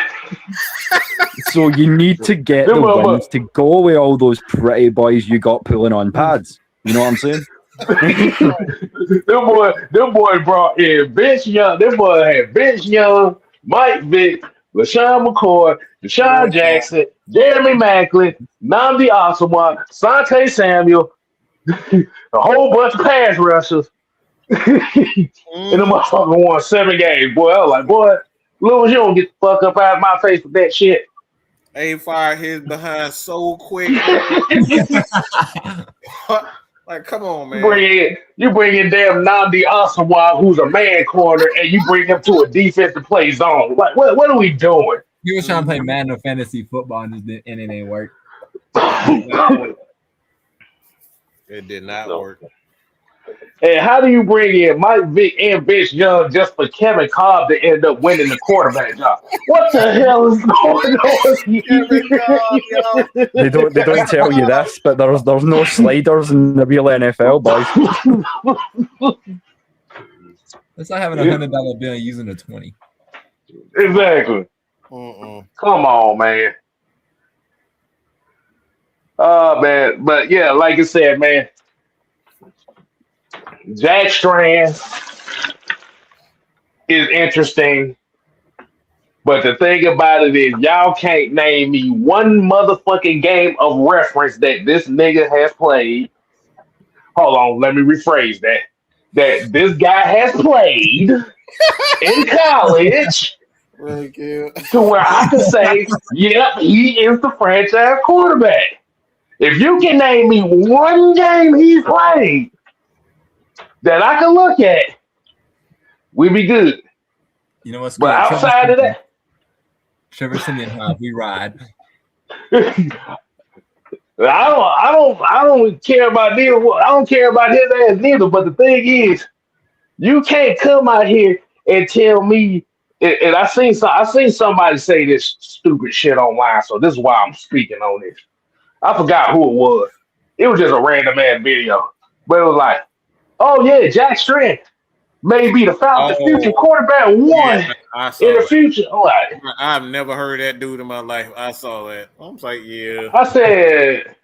So you need to get the wins to go with all those pretty boys you got pulling on pads. You know what I'm saying? Them boy brought in Vince Young. Them boy had Vince Young, Mike Vick, LaShawn McCoy, Deshaun Jackson, Jeremy Maclin, Nnamdi Asomugha, Sante Samuel, a whole bunch of pass rushers. And the motherfucker won 7 games. Boy, I was like, boy, Lewis, you don't get the fuck up out of my face with that shit. They fired his behind so quick. Like, come on, man. You bring in damn Nnamdi Asomugha, who's a man corner, and you bring him to a defensive play zone. Like, what are we doing? He was trying to play Madden or fantasy football and it didn't work. It did not work. And how do you bring in Mike Vick and Vince Young just for Kevin Cobb to end up winning the quarterback job? What the hell is going on? They don't tell you this, but there's no sliders in the real NFL, boys. It's like having $100 bill and using a 20. Exactly. Come on, man. Man, but yeah, like I said, man. Jack Strand is interesting, but the thing about it is y'all can't name me one motherfucking game of reference that this nigga has played. Hold on, let me rephrase that. That this guy has played in college to where I can say, yep, he is the franchise quarterback. If you can name me one game he's played that I can look at, we be good. You know what's good? But outside of that, Trevor Simeon, we ride. I don't care about neither. I don't care about his ass neither. But the thing is, you can't come out here and tell me. And I seen somebody say this stupid shit online. So this is why I'm speaking on this. I forgot who it was. It was just a random ass video. But it was like, oh yeah, Jack Strand may be the Falcons' future Oh, quarterback yeah, one I in saw the that. future. I'm like, I've never heard that dude in my life. I saw that. I was like, yeah. I said,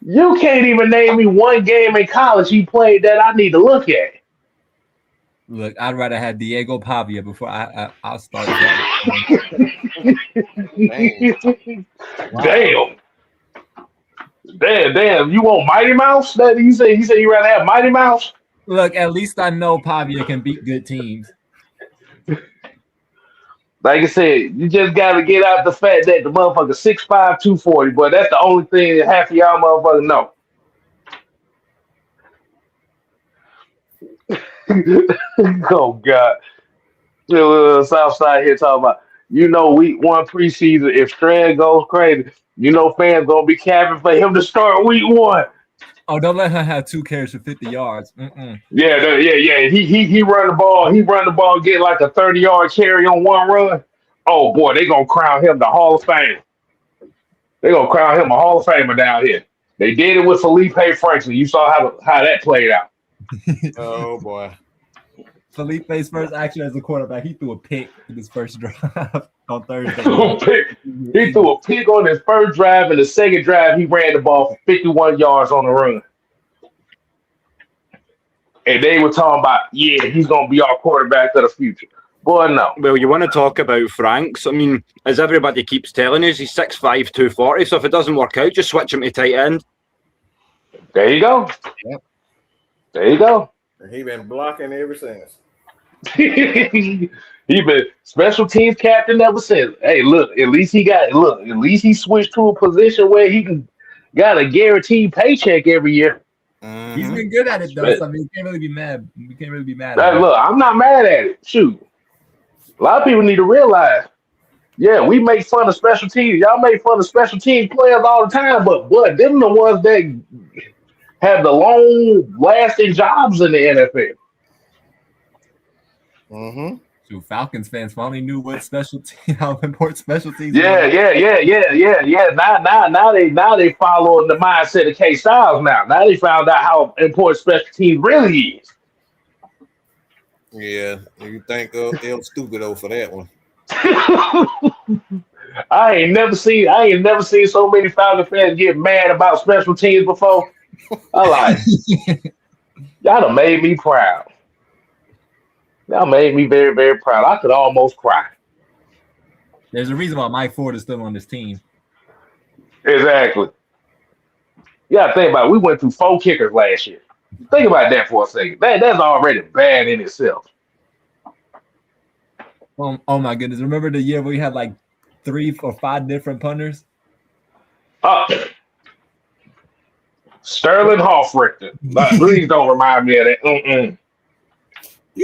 you can't even name me one game in college he played that I need to look at. Look, I'd rather have Diego Pavia before I'll start that. Dang. Damn. Damn. You want Mighty Mouse? That he said you rather have Mighty Mouse? Look, at least I know Pavia can beat good teams. Like I said, you just gotta get out the fact that the motherfucker 6'5", 240, but that's the only thing that half of y'all motherfuckers know. Oh God. Southside here talking about, week one preseason, if Strand goes crazy, fans gonna be capping for him to start week one. Oh, don't let her have 2 carries for 50 yards. Yeah. He run the ball. He run the ball, get like a 30-yard carry on one run. Oh boy, they gonna crown him the Hall of Fame. They gonna crown him a Hall of Famer down here. They did it with Felipe Franklin. You saw how that played out. Oh boy. Felipe's first action as a quarterback, he threw a pick in his first drive on Thursday. He threw a pick on his first drive, and the second drive he ran the ball for 51 yards on the run. And they were talking about, yeah, he's gonna be our quarterback of the future. Boy, no. Well, you want to talk about Franks. I mean, as everybody keeps telling us, he's 6'5", 240. So if it doesn't work out, just switch him to tight end. There you go. Yep. There you go. He been blocking ever since. He been special teams captain ever since. Hey, look, at least he switched to a position where he got a guaranteed paycheck every year. Mm-hmm. He's been good at it though. So, I mean, we can't really be mad. We can't really be mad at it. Look, I'm not mad at it. Shoot. A lot of people need to realize, yeah, we make fun of special teams. Y'all make fun of special teams players all the time, but them the ones that have the long-lasting jobs in the NFL. Mm-hmm. So Falcons fans finally knew what how important special teams. Yeah. Now they following the mindset of K Styles. Now they found out how important special teams really is. Yeah, you think El Stupido for that one. I ain't never seen so many Falcon fans get mad about special teams before. I like y'all done made me proud. Y'all made me very, very proud. I could almost cry. There's a reason why Mike Ford is still on this team. Exactly. You gotta think about it. We went through 4 kickers last year. Think about that for a second. That's already bad in itself. Oh my goodness. Remember the year we had like 3 or 5 different punters? Sterling Hoffrichter. Please don't remind me of that. Mm-mm.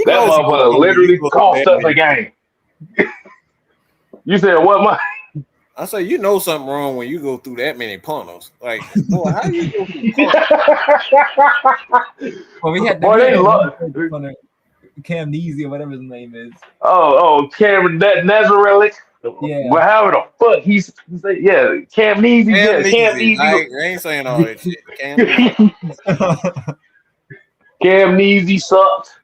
That motherfucker literally cost us a game. You said what, Mike? I say you know something wrong when you go through that many punters. Like, boy, how you go through punters? Well, we had punter, Cam Neasy or whatever his name is. Cameron Nazarelic. Yeah. Well, however the fuck Cam Neasy. Cam Neasy. I ain't saying all that shit. Cam Neasy sucked.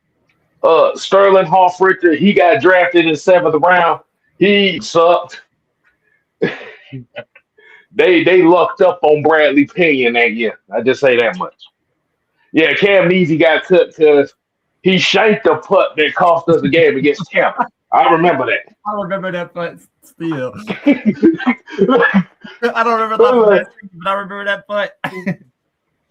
Sterling Hoffrichter, he got drafted in the 7th round. He sucked. They lucked up on Bradley Pinion that year. I just say that much. Yeah, Cam Neasy got cut because he shanked the putt that cost us the game against Tampa. I remember that. I remember that putt still. I don't remember that putt, but I remember that putt.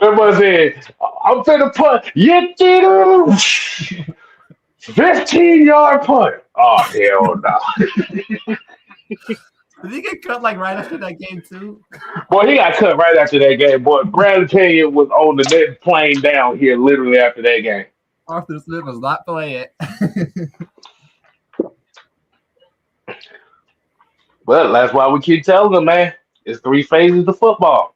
Everybody said, I'm finna putt. You did it. 15-yard punt. Oh, hell no. Did he get cut like right after that game too? Boy, he got cut right after that game. Boy, Bradley Pinion was on the next plane down here literally after that game. Arthur Smith was not playing. But that's why we keep telling them, man, it's 3 phases of football.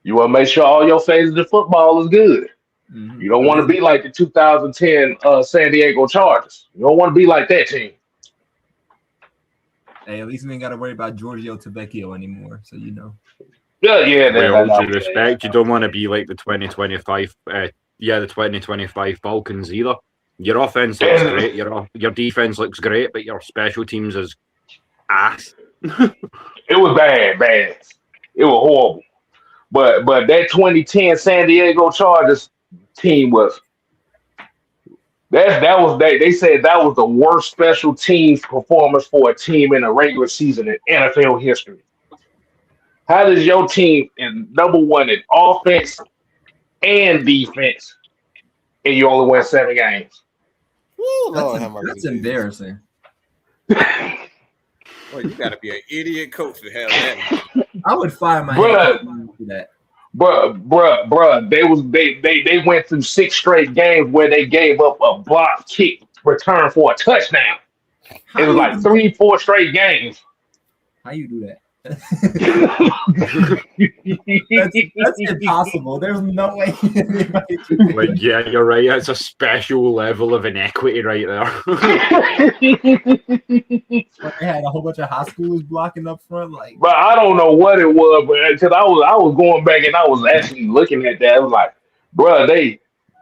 You want to make sure all your phases of football is good. Mm-hmm. You don't want to be like the 2010 San Diego Chargers. You don't want to be like that team. Hey, at least we ain't got to worry about Giorgio Tavecchio anymore. So you know. Yeah. With all that due was respect, you don't want to be like the 2025, the 2025 Falcons either. Your offense looks And great, your defense looks great, but your special teams is ass. it was bad. It was horrible. But that 2010 San Diego Chargers team was that was they said that was the worst special teams performance for a team in a regular season in NFL history. How does your team in number one in offense and defense and you only win 7 games? Woo, That's Lord have mercy, that's Jesus. embarrassing. Well, you got to be an idiot coach to have that. I would fire my Bruh. head coach for that. Bruh. They went through 6 straight games where they gave up a block kick return for a touchdown. How It was like 3-4 straight games. How you do that? That's That's impossible. There's no way anybody can do Like, yeah, you're right. It's a special level of inequity right there. it. They had a whole bunch of high schoolers blocking up front. Like, But I don't know what it was, but because I was going back and I was actually looking at that, I was like, bruh,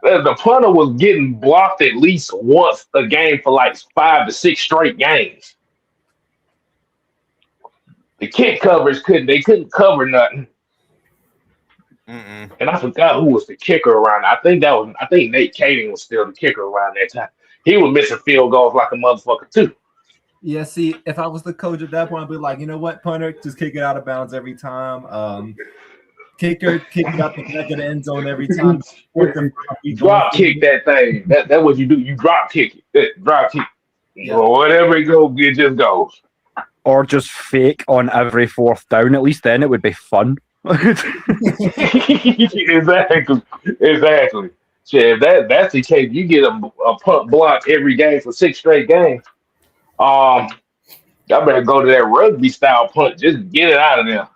the punter was getting blocked at least once a game for like 5 to 6 straight games. The kick covers couldn't cover nothing. Mm-mm. And I forgot who was the kicker around. I think Nate Kading was still the kicker around that time. He was missing field goals like a motherfucker too. yeah, see, if I was the coach at that point, I'd be like, you know what, punter, just kick it out of bounds every time. Kicker, kick it out the back of the end zone every time. You drop kick that thing. That's what you do. You drop kick it. Drop kick. Yeah. Or whatever it goes, it just goes. Or just fake on every 4th down. At least then it would be fun. Exactly. Shit, if that's the case, you get a punt block every game for 6 straight games. Y'all better go to that rugby style punt. Just get it out of there.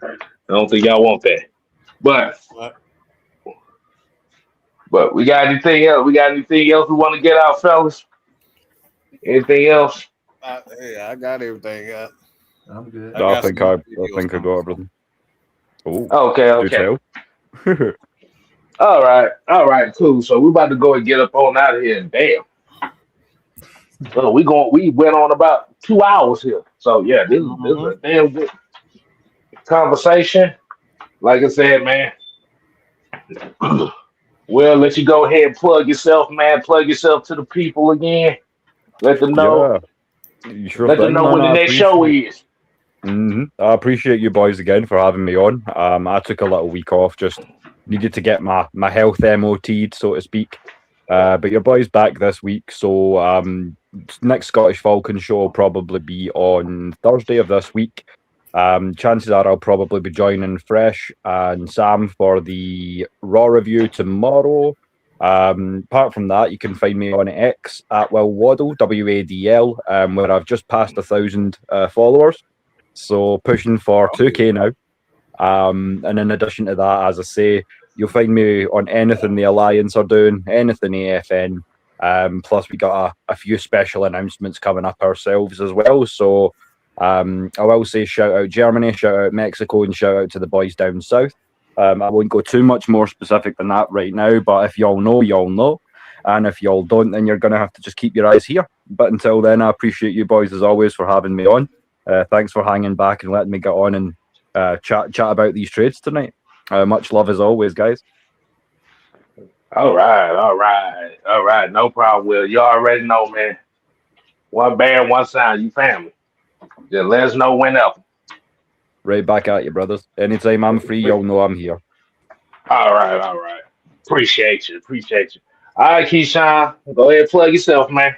I don't think y'all want that. But we got anything else? We got anything else we want to get out, fellas? Anything else? Yeah, I got everything. I'm good. I think I got everything. Oh, Okay. do tell. All right, cool. So we're about to go and get up on out of here. Damn. So we went on about 2 hours here. So yeah, this is a damn good conversation. Like I said, man. We'll let you go ahead and plug yourself, man. Plug yourself to the people again. Let them know. Yeah. Sure Let them know when the next show is. I appreciate you boys again for having me on. I took a little week off, just needed to get my health MOT'd, so to speak. But your boys back this week, so next Scottish Falcon show will probably be on Thursday of this week. Chances are I'll probably be joining Fresh and Sam for the Raw review tomorrow. Apart from that, you can find me on X at Will Waddle, WADL, where I've just passed 1,000 followers. So pushing for 2K now. And in addition to that, as I say, you'll find me on anything the Alliance are doing, anything AFN. Plus, we got a few special announcements coming up ourselves as well. So I will say shout out Germany, shout out Mexico, and shout out to the boys down south. I won't go too much more specific than that right now, but if y'all know, y'all know. And if y'all don't, then you're going to have to just keep your eyes here. But until then, I appreciate you boys as always for having me on. Thanks for hanging back and letting me get on and chat about these trades tonight. Much love as always, guys. All right. No problem, Will. You already know, man. One band, one sound. You family. Just let us know whenever. Right back at you, brothers. Anytime I'm free, y'all know I'm here. All right. Appreciate you. All right, Keyshawn, go ahead and plug yourself, man.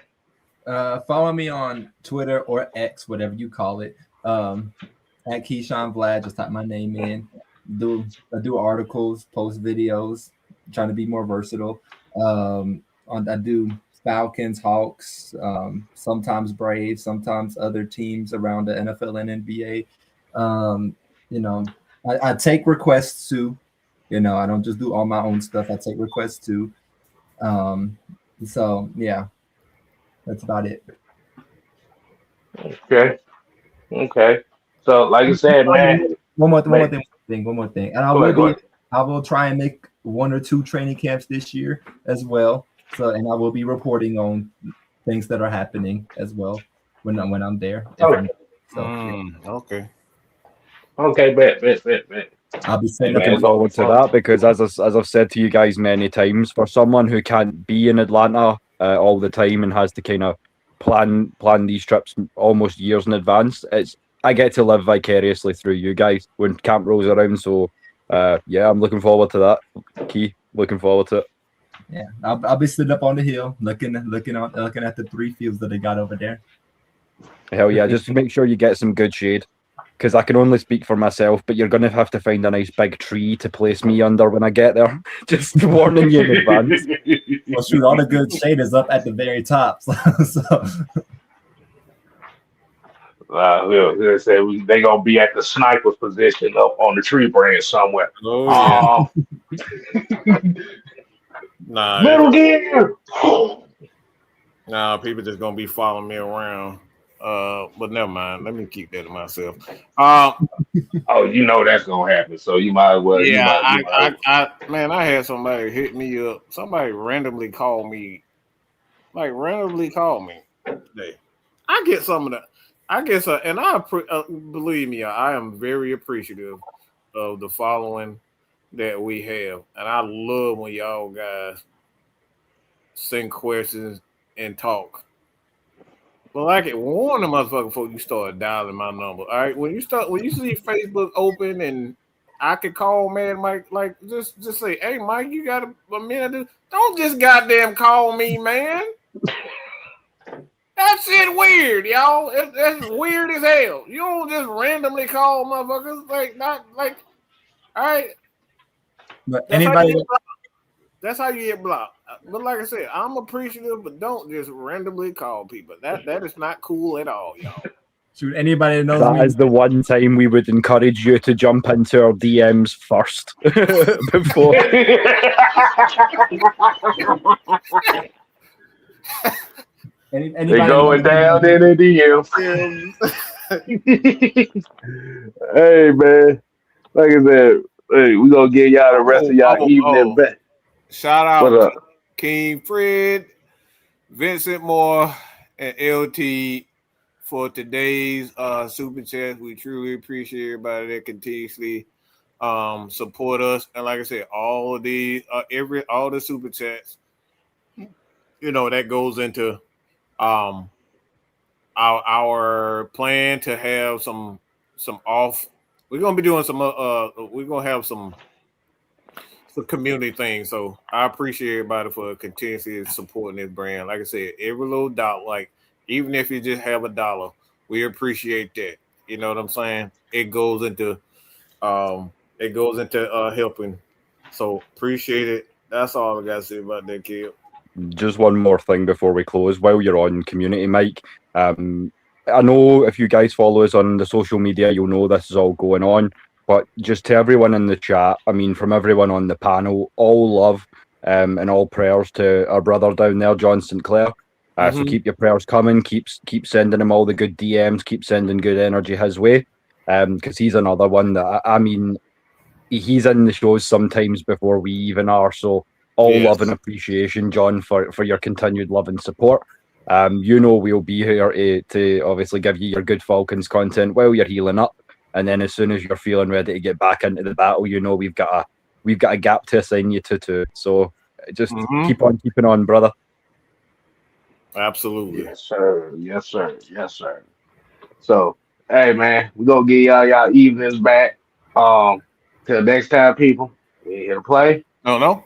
Follow me on Twitter or X, whatever you call it. At Keyshawn Vlad, just type my name in. I do articles, post videos, trying to be more versatile. I do Falcons, Hawks, sometimes Braves, sometimes other teams around the NFL and NBA. I take requests too. I don't just do all my own stuff. I take requests too. So yeah, that's about it. Okay. Okay. So, like I said, man. One more Man, thing. And go ahead. I will try and make 1 or 2 training camps this year as well. So, and I will be reporting on things that are happening as well when I'm there. Okay. Okay. Okay, bet. I'll be Hey, setting up man, Looking it's gonna be forward to fun. that because, as I've said to you guys many times, for someone who can't be in Atlanta all the time and has to kind of plan these trips almost years in advance, I get to live vicariously through you guys when camp rolls around. So, yeah, I'm looking forward to that. Key, looking forward to it. Yeah, I'll be sitting up on the hill looking at the 3 fields that they got over there. Hell yeah, just make sure you get some good shade. Because I can only speak for myself, but you're going to have to find a nice big tree to place me under when I get there. Just warning you in advance. Well, shoot, all the good shade is up at the very top. So We'll say they gonna be at the sniper's position up on the tree branch somewhere. Oh yeah. Nah, Metal Gear. nah. People just gonna be following me around. But never mind. Let me keep that to myself. Oh, you know that's gonna happen. So you might as well. Yeah, You might. I had somebody hit me up. Somebody randomly called me. Like randomly called me today. I get some of that. I guess, and believe me, I am very appreciative of the following that we have, and I love when y'all guys send questions and talk. But like it, warn the motherfucker before you start dialing my number. All right, when you see Facebook open and I could call man Mike, like just say, hey Mike, you got a minute? Don't just goddamn call me, man. That shit weird, y'all. That's weird as hell. You don't just randomly call motherfuckers not like. All right, but that's anybody that's how you get blocked. But like I said, I'm appreciative, but don't just randomly call people. That is not cool at all, y'all. shoot anybody that knows That me. is the one time we would encourage you to jump into our DMs first before. Anybody They going down in the DMs. Hey man, like I said, hey, we gonna give y'all the rest of y'all evening back. Shout out What to up? King Fred, Vincent Moore, and LT for today's super chat. We truly appreciate everybody that continuously support us. And like I said, all of these all the super chats, that goes into our plan to have some off. We're gonna be doing some we're gonna have some community things. So I appreciate everybody for continuously supporting this brand. Like I said, every little dollar, like even if you just have $1, we appreciate that. You know what I'm saying? It goes into helping. So appreciate it. That's all I gotta say about that, kid. Just one more thing before we close. While you're on community, Mike, I know if you guys follow us on the social media, you'll know this is all going on. But just to everyone in the chat, I mean, from everyone on the panel, all love and all prayers to our brother down there, John St. Clair. So keep your prayers coming. Keep sending him all the good DMs. Keep sending good energy his way, because he's another one that I mean, he's in the shows sometimes before we even are. So all love and appreciation, John, for your continued love and support. We'll be here to obviously give you your good Falcons content while you're healing up. And then as soon as you're feeling ready to get back into the battle, we've got a gap to assign you to too. So just keep on keeping on, brother. Absolutely. Yes, sir. Yes, sir. Yes, sir. So, hey, man, we're going to give y'all evenings back. Till next time, people, we ain't here to play. No.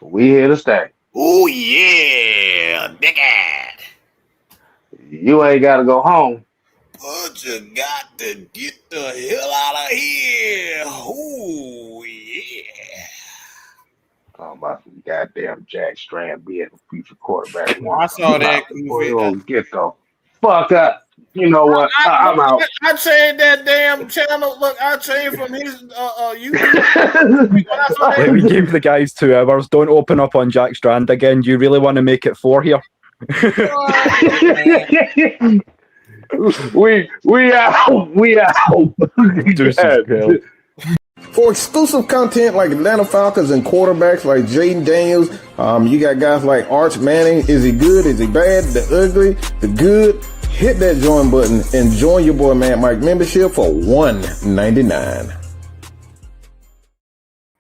We here to stay. Oh, yeah, dickhead. You ain't got to go home. But you got to get the hell out of here. Oh, yeah. Talking about some goddamn Jack Strand being a future quarterback. I saw that. Get the fuck up. You know what? I'm out. I changed that damn channel. Look, I changed from his YouTube. We gave the guys 2 hours. Don't open up on Jack Strand again. Do you really want to make it 4 here? We out. We out. Deuces, God. girl. For exclusive content like Atlanta Falcons and quarterbacks like Jaden Daniels, you got guys like Arch Manning. Is he good? Is he bad? The ugly? The good? Hit that join button and join your boy Mad Mike membership for $1.99.